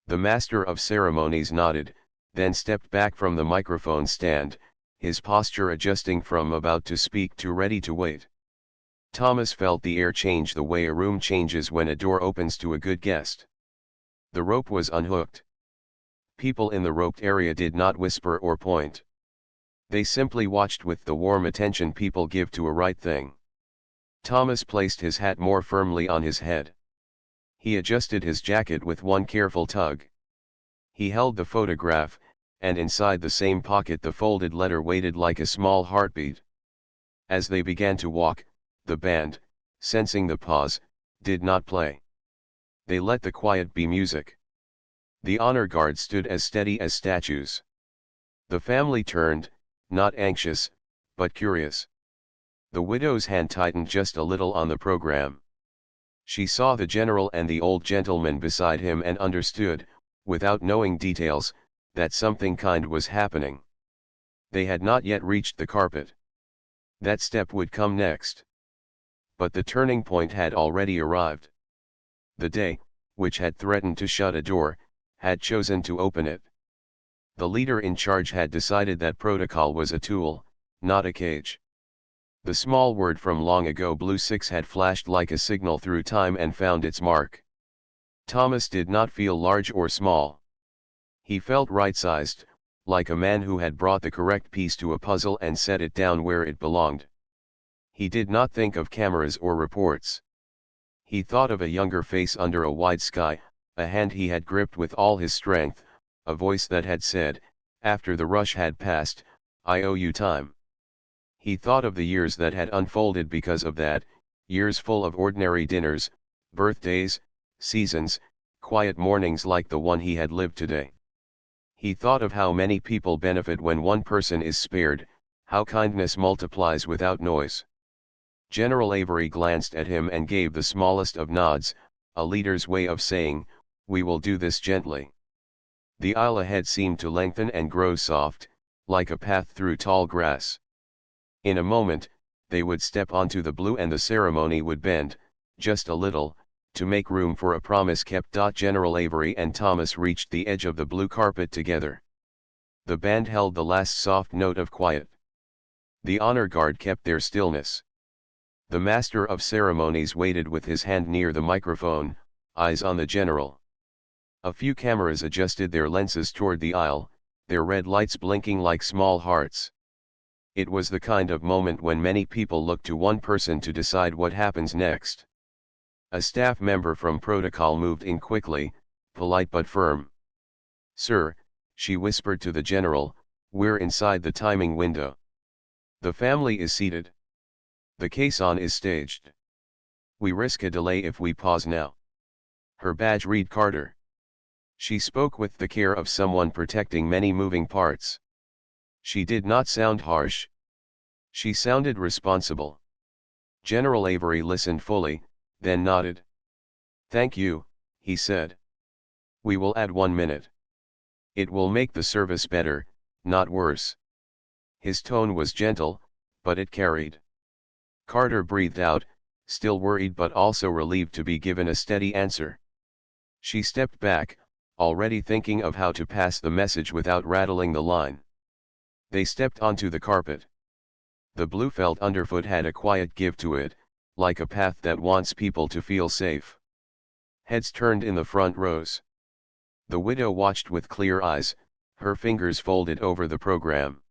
The Master of Ceremonies nodded, then stepped back from the microphone stand, his posture adjusting from about to speak to ready to wait. Thomas felt the air change the way a room changes when a door opens to a good guest. The rope was unhooked. People in the roped area did not whisper or point. They simply watched with the warm attention people give to a right thing. Thomas placed his hat more firmly on his head. He adjusted his jacket with one careful tug. He held the photograph, and inside the same pocket the folded letter waited like a small heartbeat. As they began to walk, the band, sensing the pause, did not play. They let the quiet be music. The honor guard stood as steady as statues. The family turned, not anxious, but curious. The widow's hand tightened just a little on the program. She saw the general and the old gentleman beside him and understood, without knowing details, that something kind was happening. They had not yet reached the carpet. That step would come next. But the turning point had already arrived. The day, which had threatened to shut a door, had chosen to open it. The leader in charge had decided that protocol was a tool, not a cage. The small word from long ago, Blue 6, had flashed like a signal through time and found its mark. Thomas did not feel large or small. He felt right-sized, like a man who had brought the correct piece to a puzzle and set it down where it belonged. He did not think of cameras or reports. He thought of a younger face under a wide sky, a hand he had gripped with all his strength, a voice that had said, after the rush had passed, "I owe you time." He thought of the years that had unfolded because of that, years full of ordinary dinners, birthdays, seasons, quiet mornings like the one he had lived today. He thought of how many people benefit when one person is spared, how kindness multiplies without noise. General Avery glanced at him and gave the smallest of nods, a leader's way of saying, "We will do this gently." The aisle ahead seemed to lengthen and grow soft, like a path through tall grass. In a moment, they would step onto the blue and the ceremony would bend, just a little, to make room for a promise kept. General Avery and Thomas reached the edge of the blue carpet together. The band held the last soft note of quiet. The honor guard kept their stillness. The master of ceremonies waited with his hand near the microphone, eyes on the general. A few cameras adjusted their lenses toward the aisle, their red lights blinking like small hearts. It was the kind of moment when many people look to one person to decide what happens next. A staff member from protocol moved in quickly, polite but firm. "Sir," she whispered to the general, "we're inside the timing window. The family is seated. The caisson is staged. We risk a delay if we pause now." Her badge read Carter. She spoke with the care of someone protecting many moving parts. She did not sound harsh. She sounded responsible. General Avery listened fully, then nodded. "Thank you," he said. "We will add 1 minute. It will make the service better, not worse." His tone was gentle, but it carried. Carter breathed out, still worried but also relieved to be given a steady answer. She stepped back, already thinking of how to pass the message without rattling the line. They stepped onto the carpet. The blue felt underfoot had a quiet give to it, like a path that wants people to feel safe. Heads turned in the front rows. The widow watched with clear eyes, her fingers folded over the program.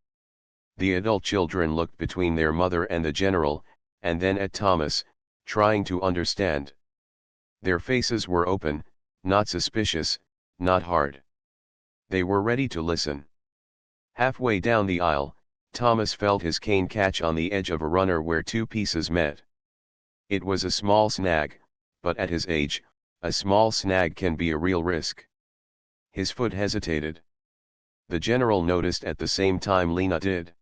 The adult children looked between their mother and the general, and then at Thomas, trying to understand. Their faces were open, not suspicious, not hard. They were ready to listen. Halfway down the aisle, Thomas felt his cane catch on the edge of a runner where two pieces met. It was a small snag, but at his age, a small snag can be a real risk. His foot hesitated. The general noticed at the same time Lena did.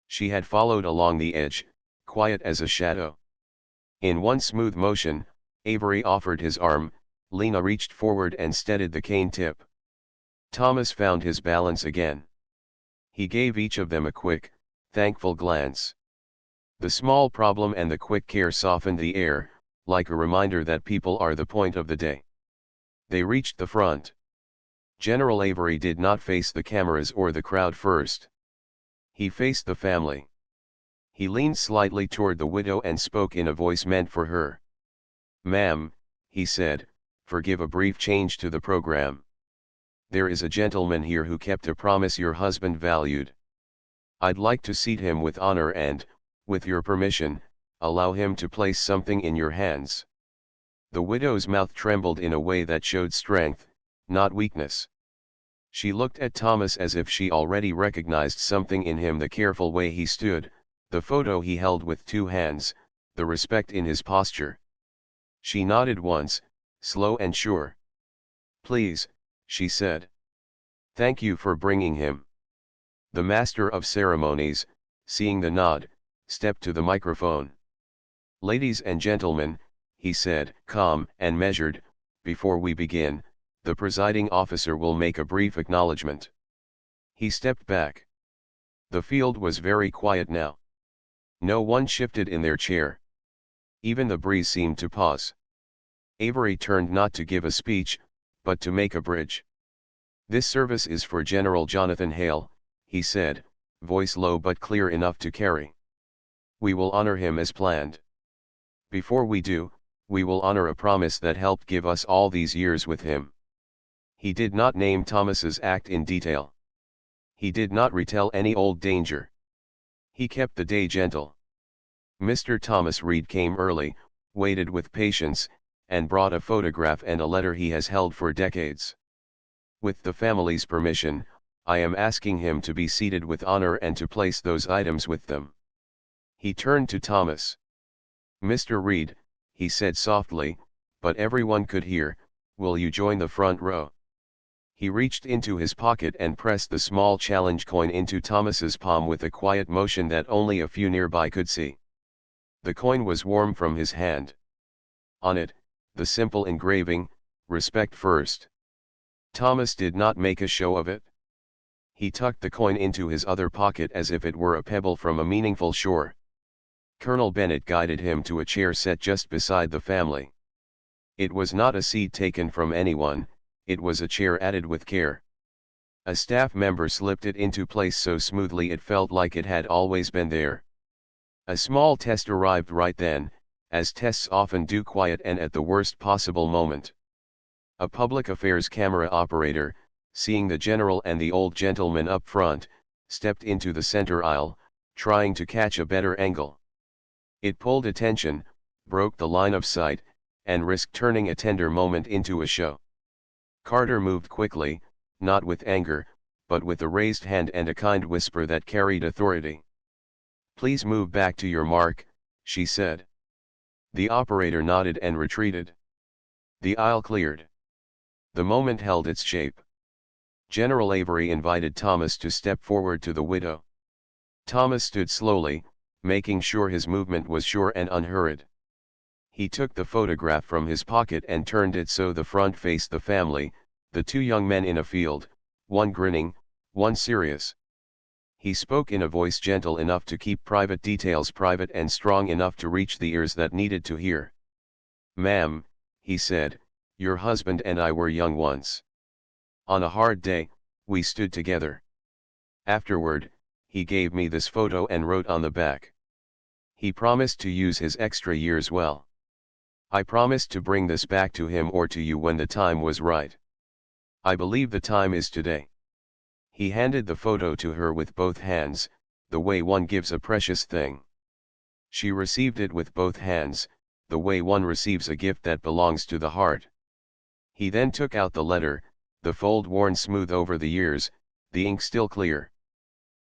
She had followed along the edge, quiet as a shadow. In one smooth motion, Avery offered his arm, Lena reached forward and steadied the cane tip. Thomas found his balance again. He gave each of them a quick, thankful glance. The small problem and the quick care softened the air, like a reminder that people are the point of the day. They reached the front. General Avery did not face the cameras or the crowd first. He faced the family. He leaned slightly toward the widow and spoke in a voice meant for her. "Ma'am," he said, "forgive a brief change to the program. There is a gentleman here who kept a promise your husband valued. I'd like to seat him with honor and, with your permission, allow him to place something in your hands." The widow's mouth trembled in a way that showed strength, not weakness. She looked at Thomas as if she already recognized something in him: the careful way he stood, the photo he held with two hands, the respect in his posture. She nodded once, slow and sure. "Please," she said. "Thank you for bringing him." The master of ceremonies, seeing the nod, stepped to the microphone. "Ladies and gentlemen," he said, calm and measured, "before we begin, the presiding officer will make a brief acknowledgement." He stepped back. The field was very quiet now. No one shifted in their chair. Even the breeze seemed to pause. Avery turned not to give a speech, but to make a bridge. "This service is for General Jonathan Hale," he said, voice low but clear enough to carry. "We will honor him as planned. Before we do, we will honor a promise that helped give us all these years with him." He did not name Thomas's act in detail. He did not retell any old danger. He kept the day gentle. Mr. Thomas Reed came early, waited with patience, and brought a photograph and a letter he has held for decades. "With the family's permission, I am asking him to be seated with honor and to place those items with them." He turned to Thomas. "Mr. Reed," he said softly, but everyone could hear, "will you join the front row?" He reached into his pocket and pressed the small challenge coin into Thomas's palm with a quiet motion that only a few nearby could see. The coin was warm from his hand. On it, the simple engraving, "Respect First." Thomas did not make a show of it. He tucked the coin into his other pocket as if it were a pebble from a meaningful shore. Colonel Bennett guided him to a chair set just beside the family. It was not a seat taken from anyone, it was a chair added with care. A staff member slipped it into place so smoothly it felt like it had always been there. A small test arrived right then, as tests often do, quiet and at the worst possible moment. A public affairs camera operator, seeing the general and the old gentleman up front, stepped into the center aisle, trying to catch a better angle. It pulled attention, broke the line of sight, and risked turning a tender moment into a show. Carter moved quickly, not with anger, but with a raised hand and a kind whisper that carried authority. "Please move back to your mark," she said. The operator nodded and retreated. The aisle cleared. The moment held its shape. General Avery invited Thomas to step forward to the widow. Thomas stood slowly, making sure his movement was sure and unhurried. He took the photograph from his pocket and turned it so the front faced the family, the two young men in a field, one grinning, one serious. He spoke in a voice gentle enough to keep private details private and strong enough to reach the ears that needed to hear. "Ma'am," he said, "your husband and I were young once. On a hard day, we stood together. Afterward, he gave me this photo and wrote on the back. He promised to use his extra years well. I promised to bring this back to him or to you when the time was right. I believe the time is today." He handed the photo to her with both hands, the way one gives a precious thing. She received it with both hands, the way one receives a gift that belongs to the heart. He then took out the letter, the fold worn smooth over the years, the ink still clear.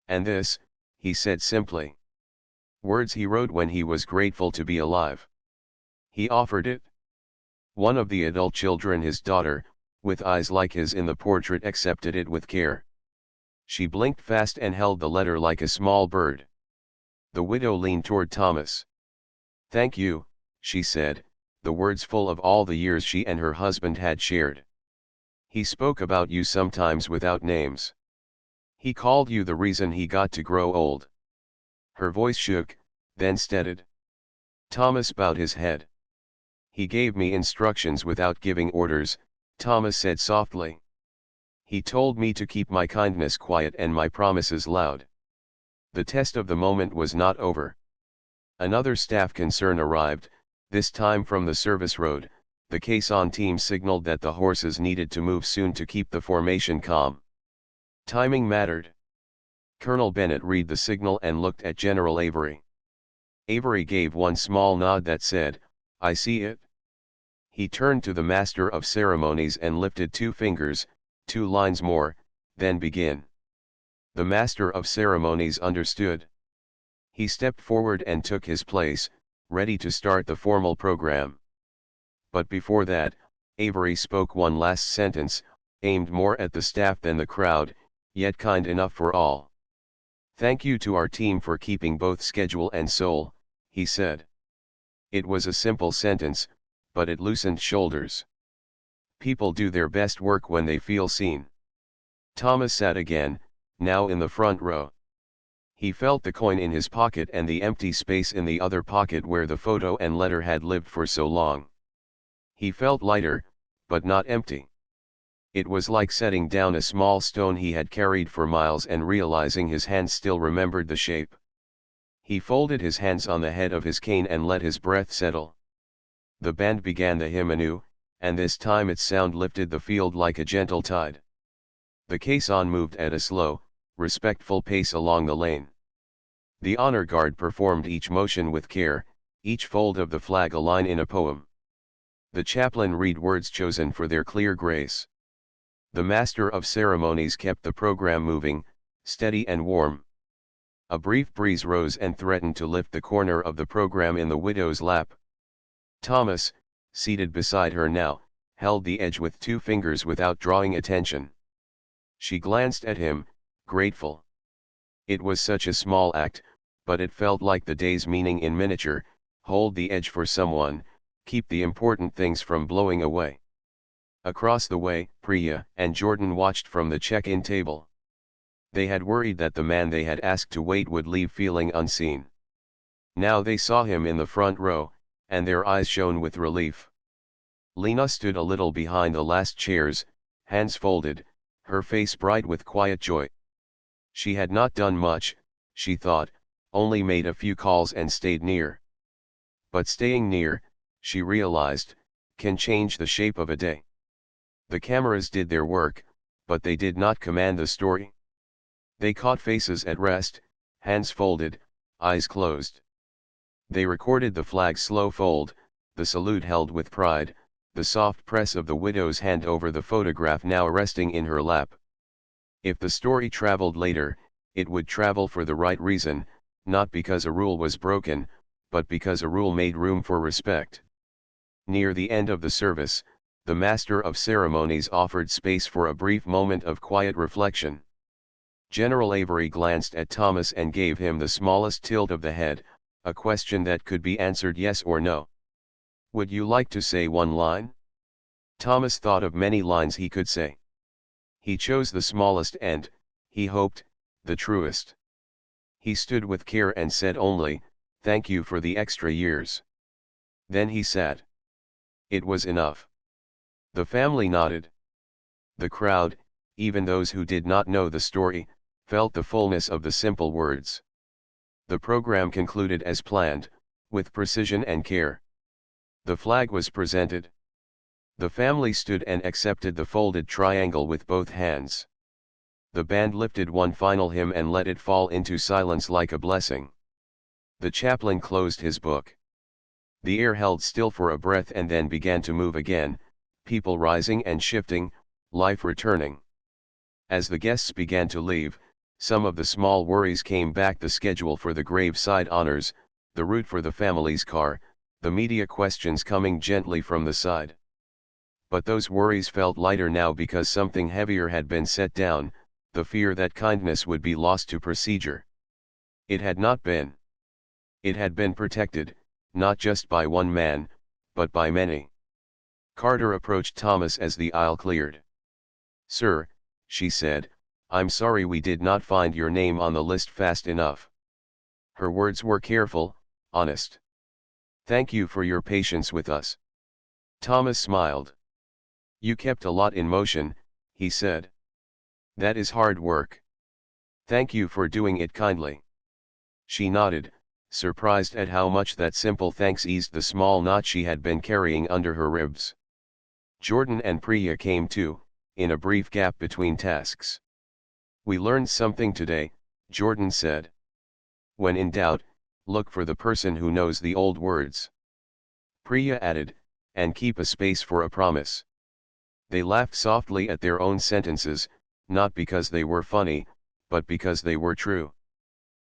"And this," he said simply. Words he wrote when he was grateful to be alive. He offered it. One of the adult children, his daughter, with eyes like his in the portrait, accepted it with care. She blinked fast and held the letter like a small bird. The widow leaned toward Thomas. "Thank you," she said, the words full of all the years she and her husband had shared. "He spoke about you sometimes without names. He called you the reason he got to grow old." Her voice shook, then steadied. Thomas bowed his head. "He gave me instructions without giving orders," Thomas said softly. "He told me to keep my kindness quiet and my promises loud." The test of the moment was not over. Another staff concern arrived, this time from the service road. The caisson team signaled that the horses needed to move soon to keep the formation calm. Timing mattered. Colonel Bennett read the signal and looked at General Avery. Avery gave one small nod that said, "I see it." He turned to the master of ceremonies and lifted two fingers, 2 lines more, then begin. The master of ceremonies understood. He stepped forward and took his place, ready to start the formal program. But before that, Avery spoke one last sentence, aimed more at the staff than the crowd, yet kind enough for all. "Thank you to our team for keeping both schedule and soul," he said. It was a simple sentence, but it loosened shoulders. People do their best work when they feel seen. Thomas sat again, now in the front row. He felt the coin in his pocket and the empty space in the other pocket where the photo and letter had lived for so long. He felt lighter, but not empty. It was like setting down a small stone he had carried for miles and realizing his hands still remembered the shape. He folded his hands on the head of his cane and let his breath settle. The band began the hymn anew, and this time its sound lifted the field like a gentle tide. The caisson moved at a slow, respectful pace along the lane. The honor guard performed each motion with care, each fold of the flag a line in a poem. The chaplain read words chosen for their clear grace. The master of ceremonies kept the program moving, steady and warm. A brief breeze rose and threatened to lift the corner of the program in the widow's lap. Thomas, seated beside her now, held the edge with 2 fingers without drawing attention. She glanced at him, grateful. It was such a small act, but it felt like the day's meaning in miniature: hold the edge for someone, keep the important things from blowing away. Across the way, Priya and Jordan watched from the check-in table. They had worried that the man they had asked to wait would leave feeling unseen. Now they saw him in the front row, and their eyes shone with relief. Lena stood a little behind the last chairs, hands folded, her face bright with quiet joy. She had not done much, she thought, only made a few calls and stayed near. But staying near, she realized, can change the shape of a day. The cameras did their work, but they did not command the story. They caught faces at rest, hands folded, eyes closed. They recorded the flag's slow fold, the salute held with pride, the soft press of the widow's hand over the photograph now resting in her lap. If the story traveled later, it would travel for the right reason, not because a rule was broken, but because a rule made room for respect. Near the end of the service, the master of ceremonies offered space for a brief moment of quiet reflection. General Avery glanced at Thomas and gave him the smallest tilt of the head, a question that could be answered yes or no. Would you like to say one line? Thomas thought of many lines he could say. He chose the smallest and, he hoped, the truest. He stood with care and said only, "Thank you for the extra years." Then he sat. It was enough. The family nodded. The crowd, even those who did not know the story, felt the fullness of the simple words. The program concluded as planned, with precision and care. The flag was presented. The family stood and accepted the folded triangle with both hands. The band lifted one final hymn and let it fall into silence like a blessing. The chaplain closed his book. The air held still for a breath and then began to move again, people rising and shifting, life returning. As the guests began to leave, some of the small worries came back: the schedule for the graveside honors, the route for the family's car, the media questions coming gently from the side. But those worries felt lighter now because something heavier had been set down, the fear that kindness would be lost to procedure. It had not been. It had been protected, not just by one man, but by many. Carter approached Thomas as the aisle cleared. "Sir," she said, "I'm sorry we did not find your name on the list fast enough." Her words were careful, honest. "Thank you for your patience with us." Thomas smiled. "You kept a lot in motion," he said. "That is hard work. Thank you for doing it kindly." She nodded, surprised at how much that simple thanks eased the small knot she had been carrying under her ribs. Jordan and Priya came too, in a brief gap between tasks. "We learned something today," Jordan said. "When in doubt, look for the person who knows the old words." Priya added, "And keep a space for a promise." They laughed softly at their own sentences, not because they were funny, but because they were true.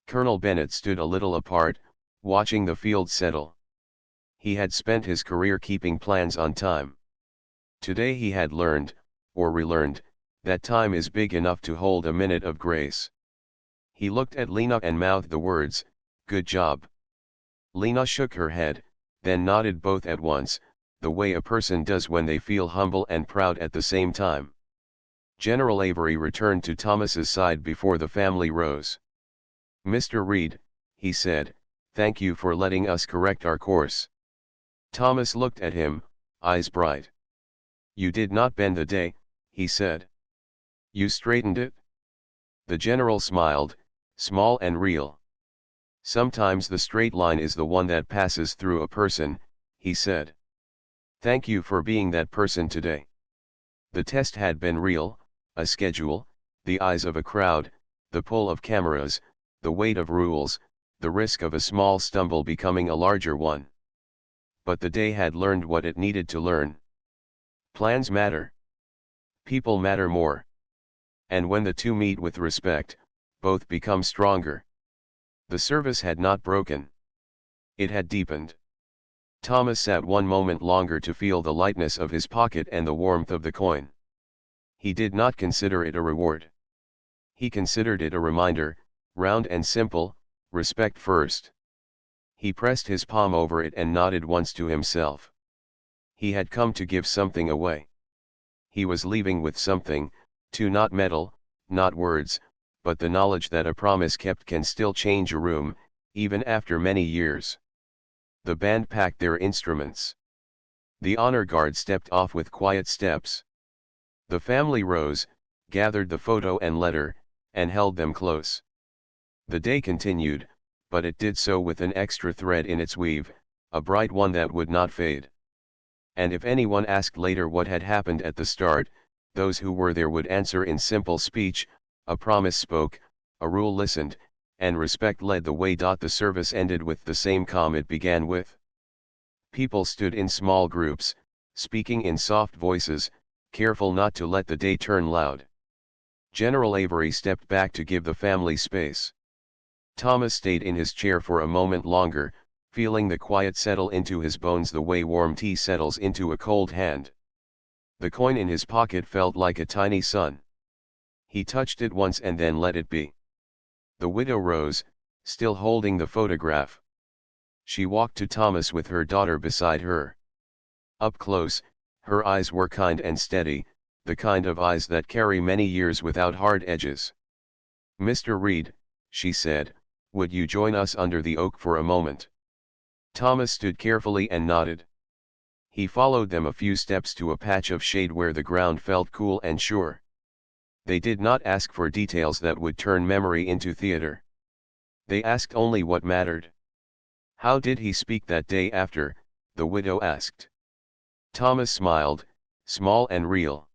Colonel Bennett stood a little apart, watching the field settle. He had spent his career keeping plans on time. Today he had learned, or relearned, that time is big enough to hold a minute of grace. He looked at Lena and mouthed the words, "Good job." Lena shook her head, then nodded both at once, the way a person does when they feel humble and proud at the same time. General Avery returned to Thomas's side before the family rose. "Mr. Reed," he said, "thank you for letting us correct our course." Thomas looked at him, eyes bright. "You did not bend the day," he said. "You straightened it." The general smiled, small and real. "Sometimes the straight line is the one that passes through a person," he said. "Thank you for being that person today." The test had been real, a schedule, the eyes of a crowd, the pull of cameras, the weight of rules, the risk of a small stumble becoming a larger one. But the day had learned what it needed to learn. Plans matter. People matter more. And when the two meet with respect, both become stronger. The service had not broken. It had deepened. Thomas sat one moment longer to feel the lightness of his pocket and the warmth of the coin. He did not consider it a reward. He considered it a reminder, round and simple, respect first. He pressed his palm over it and nodded once to himself. He had come to give something away. He was leaving with something, too, not metal, not words, but the knowledge that a promise kept can still change a room, even after many years. The band packed their instruments. The honor guard stepped off with quiet steps. The family rose, gathered the photo and letter, and held them close. The day continued, but it did so with an extra thread in its weave, a bright one that would not fade. And if anyone asked later what had happened at the start, those who were there would answer in simple speech: a promise spoke, a rule listened, and respect led the way. The service ended with the same calm it began with. People stood in small groups, speaking in soft voices, careful not to let the day turn loud. General Avery stepped back to give the family space. Thomas stayed in his chair for a moment longer, feeling the quiet settle into his bones the way warm tea settles into a cold hand. The coin in his pocket felt like a tiny sun. He touched it once and then let it be. The widow rose, still holding the photograph. She walked to Thomas with her daughter beside her. Up close, her eyes were kind and steady, the kind of eyes that carry many years without hard edges. "Mr. Reed," she said, "would you join us under the oak for a moment?" Thomas stood carefully and nodded. He followed them a few steps to a patch of shade where the ground felt cool and sure. They did not ask for details that would turn memory into theater. They asked only what mattered. "How did he speak that day after?" the widow asked. Thomas smiled, small and real.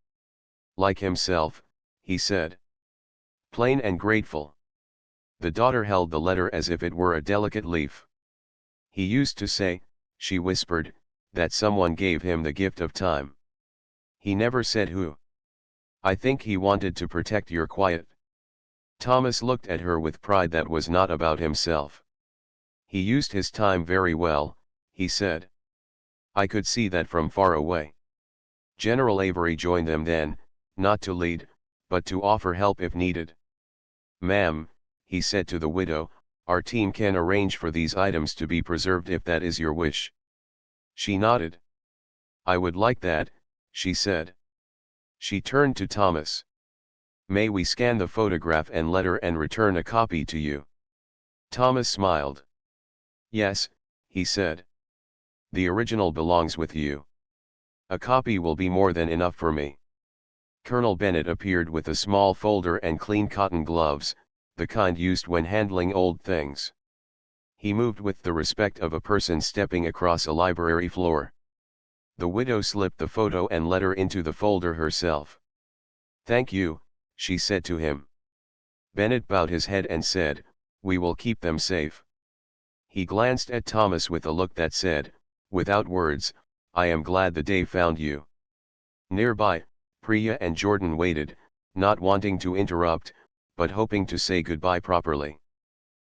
"Like himself," he said. "Plain and grateful." The daughter held the letter as if it were a delicate leaf. "He used to say," she whispered, "that someone gave him the gift of time. He never said who. I think he wanted to protect your quiet." Thomas looked at her with pride that was not about himself. "He used his time very well," he said. "I could see that from far away." General Avery joined them then, not to lead, but to offer help if needed. "Ma'am," he said to the widow, "our team can arrange for these items to be preserved if that is your wish." She nodded. "I would like that," she said. She turned to Thomas. "May we scan the photograph and letter and return a copy to you?" Thomas smiled. "Yes," he said. "The original belongs with you. A copy will be more than enough for me." Colonel Bennett appeared with a small folder and clean cotton gloves, the kind used when handling old things. He moved with the respect of a person stepping across a library floor. The widow slipped the photo and letter into the folder herself. "Thank you," she said to him. Bennett bowed his head and said, "We will keep them safe." He glanced at Thomas with a look that said, without words, "I am glad the day found you." Nearby, Priya and Jordan waited, not wanting to interrupt, but hoping to say goodbye properly.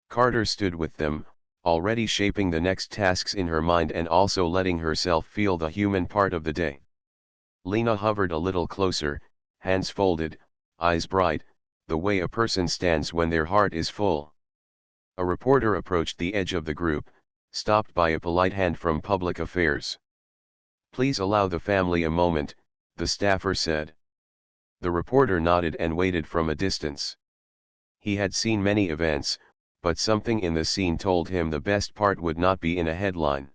Carter stood with them, already shaping the next tasks in her mind and also letting herself feel the human part of the day. Lena hovered a little closer, hands folded, eyes bright, the way a person stands when their heart is full. A reporter approached the edge of the group, stopped by a polite hand from Public Affairs. "Please allow the family a moment," the staffer said. The reporter nodded and waited from a distance. He had seen many events, but something in the scene told him the best part would not be in a headline.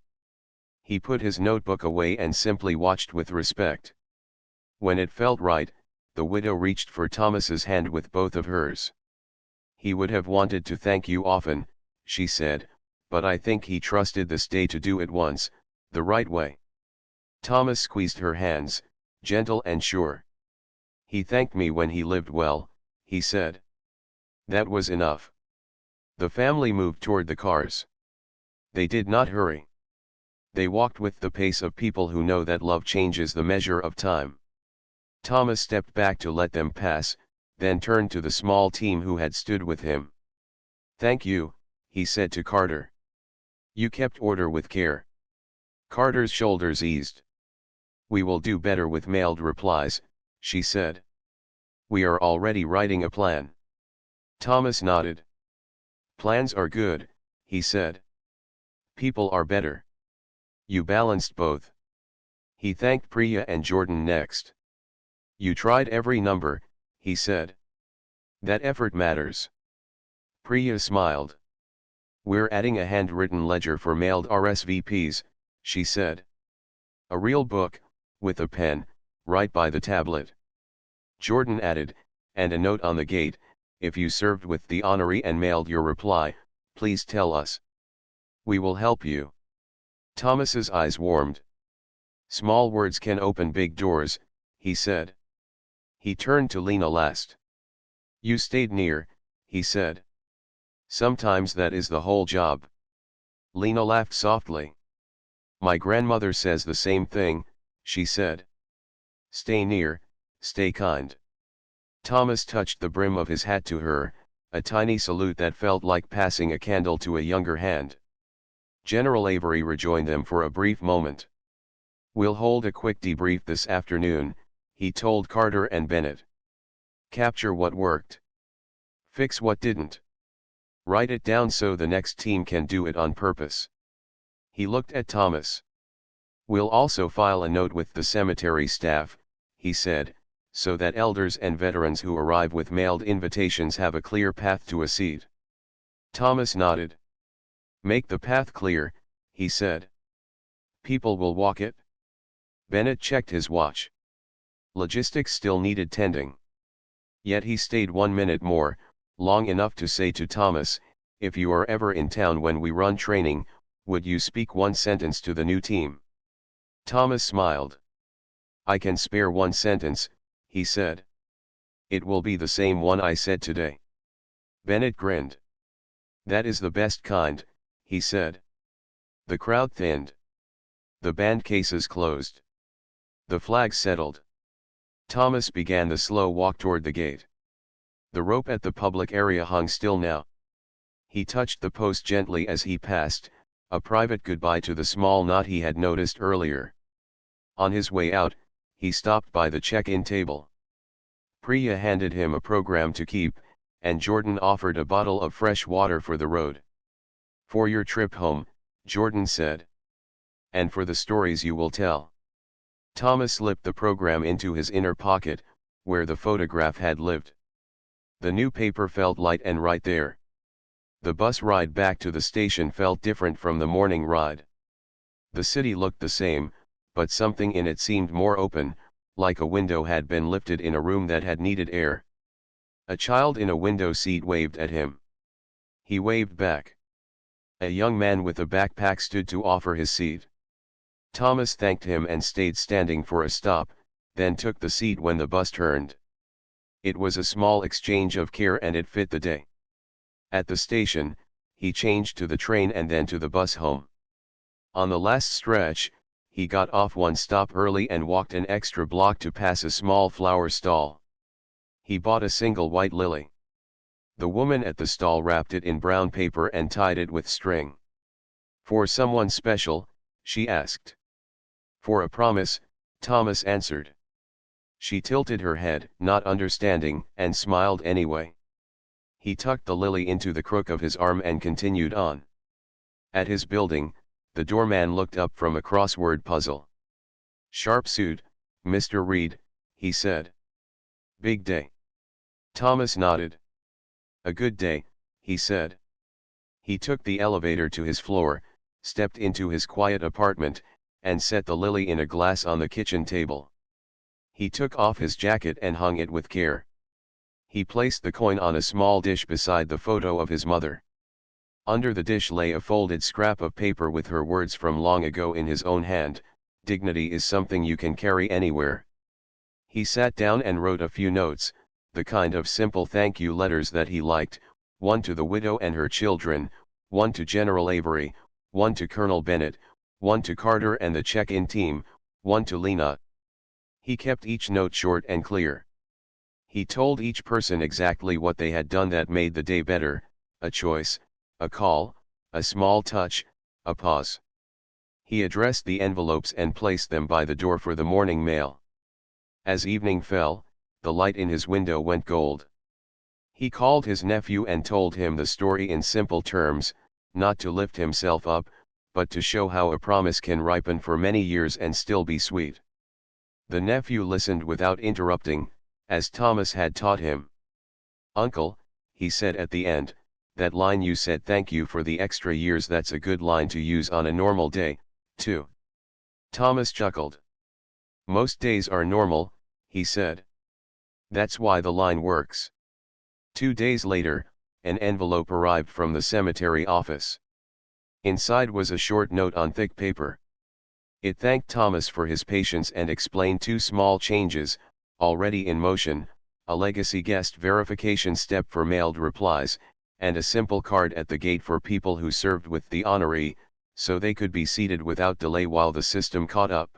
He put his notebook away and simply watched with respect. When it felt right, the widow reached for Thomas's hand with both of hers. "He would have wanted to thank you often," she said, "but I think he trusted this day to do it once, the right way." Thomas squeezed her hands, gentle and sure. "He thanked me when he lived well," he said. That was enough. The family moved toward the cars. They did not hurry. They walked with the pace of people who know that love changes the measure of time. Thomas stepped back to let them pass, then turned to the small team who had stood with him. "Thank you," he said to Carter. "You kept order with care." Carter's shoulders eased. "We will do better with mailed replies," she said. "We are already writing a plan." Thomas nodded. "Plans are good," he said. "People are better. You balanced both." He thanked Priya and Jordan next. "You tried every number," he said. "That effort matters." Priya smiled. "We're adding a handwritten ledger for mailed RSVPs," she said. "A real book, with a pen, right by the tablet." Jordan added, "And a note on the gate, if you served with the honoree and mailed your reply, please tell us. We will help you." Thomas's eyes warmed. "Small words can open big doors," he said. He turned to Lena last. "You stayed near," he said. "Sometimes that is the whole job." Lena laughed softly. "My grandmother says the same thing," she said. "Stay near, stay kind." Thomas touched the brim of his hat to her, a tiny salute that felt like passing a candle to a younger hand. General Avery rejoined them for a brief moment. "We'll hold a quick debrief this afternoon," he told Carter and Bennett. "Capture what worked. Fix what didn't. Write it down so the next team can do it on purpose." He looked at Thomas. "We'll also file a note with the cemetery staff," he said, "so that elders and veterans who arrive with mailed invitations have a clear path to a seat." Thomas nodded. "Make the path clear," he said. "People will walk it?" Bennett checked his watch. Logistics still needed tending. Yet he stayed 1 minute more, long enough to say to Thomas, "If you are ever in town when we run training, would you speak one sentence to the new team?" Thomas smiled. "I can spare one sentence," he said. "It will be the same one I said today." Bennett grinned. "That is the best kind," he said. The crowd thinned. The band cases closed. The flag settled. Thomas began the slow walk toward the gate. The rope at the public area hung still now. He touched the post gently as he passed, a private goodbye to the small knot he had noticed earlier. On his way out, he stopped by the check-in table. Priya handed him a program to keep, and Jordan offered a bottle of fresh water for the road. "For your trip home," Jordan said. "And for the stories you will tell." Thomas slipped the program into his inner pocket, where the photograph had lived. The new paper felt light and right there. The bus ride back to the station felt different from the morning ride. The city looked the same, but something in it seemed more open, like a window had been lifted in a room that had needed air. A child in a window seat waved at him. He waved back. A young man with a backpack stood to offer his seat. Thomas thanked him and stayed standing for a stop, then took the seat when the bus turned. It was a small exchange of care and it fit the day. At the station, he changed to the train and then to the bus home. On the last stretch, he got off one stop early and walked an extra block to pass a small flower stall. He bought a single white lily. The woman at the stall wrapped it in brown paper and tied it with string. "For someone special?" she asked. "For a promise," Thomas answered. She tilted her head, not understanding, and smiled anyway. He tucked the lily into the crook of his arm and continued on. At his building, the doorman looked up from a crossword puzzle. "Sharp suit, Mr. Reed," he said. "Big day." Thomas nodded. "A good day," he said. He took the elevator to his floor, stepped into his quiet apartment, and set the lily in a glass on the kitchen table. He took off his jacket and hung it with care. He placed the coin on a small dish beside the photo of his mother. Under the dish lay a folded scrap of paper with her words from long ago in his own hand, "Dignity is something you can carry anywhere." He sat down and wrote a few notes, the kind of simple thank you letters that he liked, one to the widow and her children, one to General Avery, one to Colonel Bennett, one to Carter and the check-in team, one to Lena. He kept each note short and clear. He told each person exactly what they had done that made the day better, a choice, a call, a small touch, a pause. He addressed the envelopes and placed them by the door for the morning mail. As evening fell, the light in his window went gold. He called his nephew and told him the story in simple terms, not to lift himself up, but to show how a promise can ripen for many years and still be sweet. The nephew listened without interrupting, as Thomas had taught him. "Uncle," he said at the end, "that line you said thank you for the extra years, that's a good line to use on a normal day, too." Thomas chuckled. "Most days are normal," he said. "That's why the line works." 2 days later, an envelope arrived from the cemetery office. Inside was a short note on thick paper. It thanked Thomas for his patience and explained 2 small changes, already in motion: a legacy guest verification step for mailed replies, and a simple card at the gate for people who served with the honoree, so they could be seated without delay while the system caught up.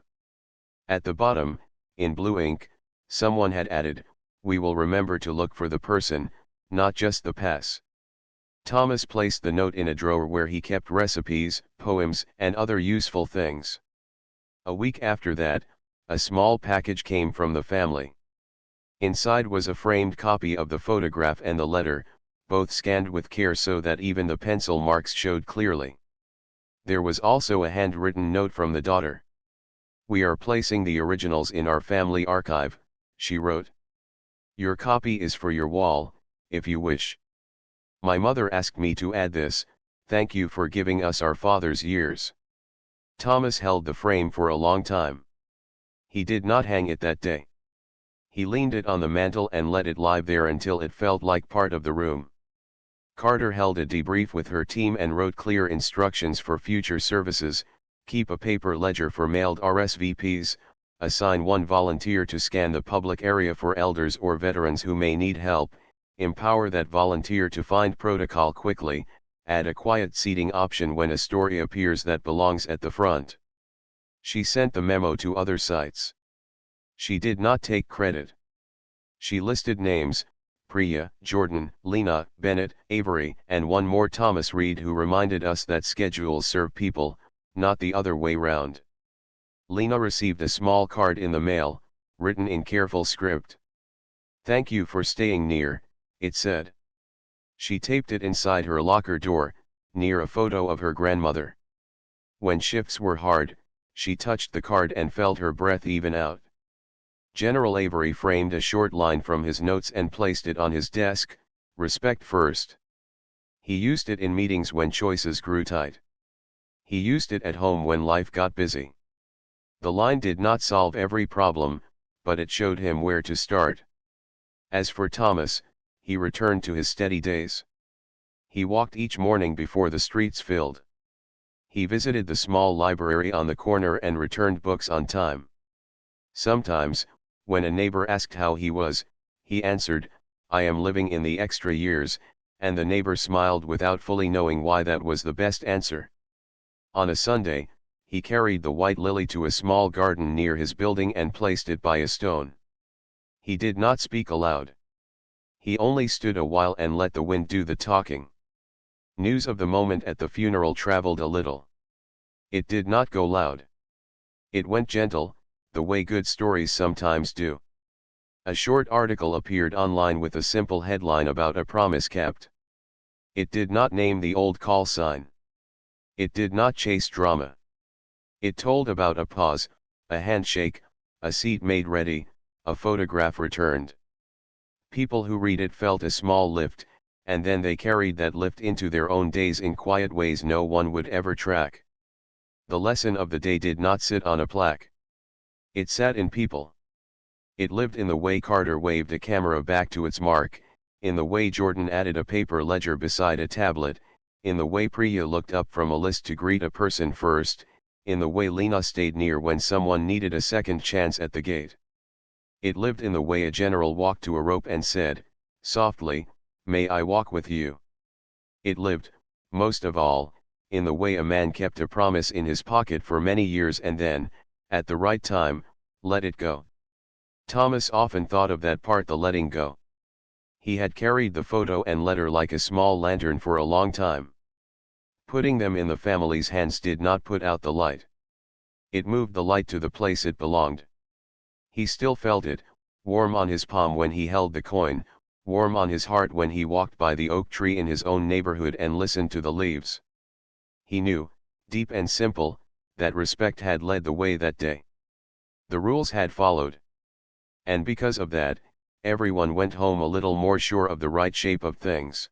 At the bottom, in blue ink, someone had added, "We will remember to look for the person, not just the pass." Thomas placed the note in a drawer where he kept recipes, poems, and other useful things. A week after that, a small package came from the family. Inside was a framed copy of the photograph and the letter, both scanned with care so that even the pencil marks showed clearly. There was also a handwritten note from the daughter. "We are placing the originals in our family archive," she wrote. "Your copy is for your wall, if you wish. My mother asked me to add this. Thank you for giving us our father's years." Thomas held the frame for a long time. He did not hang it that day. He leaned it on the mantel and let it lie there until it felt like part of the room. Carter held a debrief with her team and wrote clear instructions for future services: keep a paper ledger for mailed RSVPs, assign 1 volunteer to scan the public area for elders or veterans who may need help, empower that volunteer to find protocol quickly, add a quiet seating option when a story appears that belongs at the front. She sent the memo to other sites. She did not take credit. She listed names: Priya, Jordan, Lena, Bennett, Avery, and one more Thomas Reed, who reminded us that schedules serve people, not the other way round. Lena received a small card in the mail, written in careful script. "Thank you for staying near," it said. She taped it inside her locker door, near a photo of her grandmother. When shifts were hard, she touched the card and felt her breath even out. General Avery framed a short line from his notes and placed it on his desk: "Respect first." He used it in meetings when choices grew tight. He used it at home when life got busy. The line did not solve every problem, but it showed him where to start. As for Thomas, he returned to his steady days. He walked each morning before the streets filled. He visited the small library on the corner and returned books on time. Sometimes, when a neighbor asked how he was, he answered, "I am living in the extra years," and the neighbor smiled without fully knowing why that was the best answer. On a Sunday, he carried the white lily to a small garden near his building and placed it by a stone. He did not speak aloud. He only stood a while and let the wind do the talking. News of the moment at the funeral traveled a little. It did not go loud. It went gentle, the way good stories sometimes do. A short article appeared online with a simple headline about a promise kept. It did not name the old call sign. It did not chase drama. It told about a pause, a handshake, a seat made ready, a photograph returned. People who read it felt a small lift, and then they carried that lift into their own days in quiet ways no one would ever track. The lesson of the day did not sit on a plaque. It sat in people. It lived in the way Carter waved a camera back to its mark, in the way Jordan added a paper ledger beside a tablet, in the way Priya looked up from a list to greet a person first, in the way Lena stayed near when someone needed a second chance at the gate. It lived in the way a general walked to a rope and said, softly, "May I walk with you?" It lived, most of all, in the way a man kept a promise in his pocket for many years and then, at the right time, let it go. Thomas often thought of that part, the letting go. He had carried the photo and letter like a small lantern for a long time. Putting them in the family's hands did not put out the light. It moved the light to the place it belonged. He still felt it, warm on his palm when he held the coin, warm on his heart when he walked by the oak tree in his own neighborhood and listened to the leaves. He knew, deep and simple, that respect had led the way that day. The rules had followed. And because of that, everyone went home a little more sure of the right shape of things.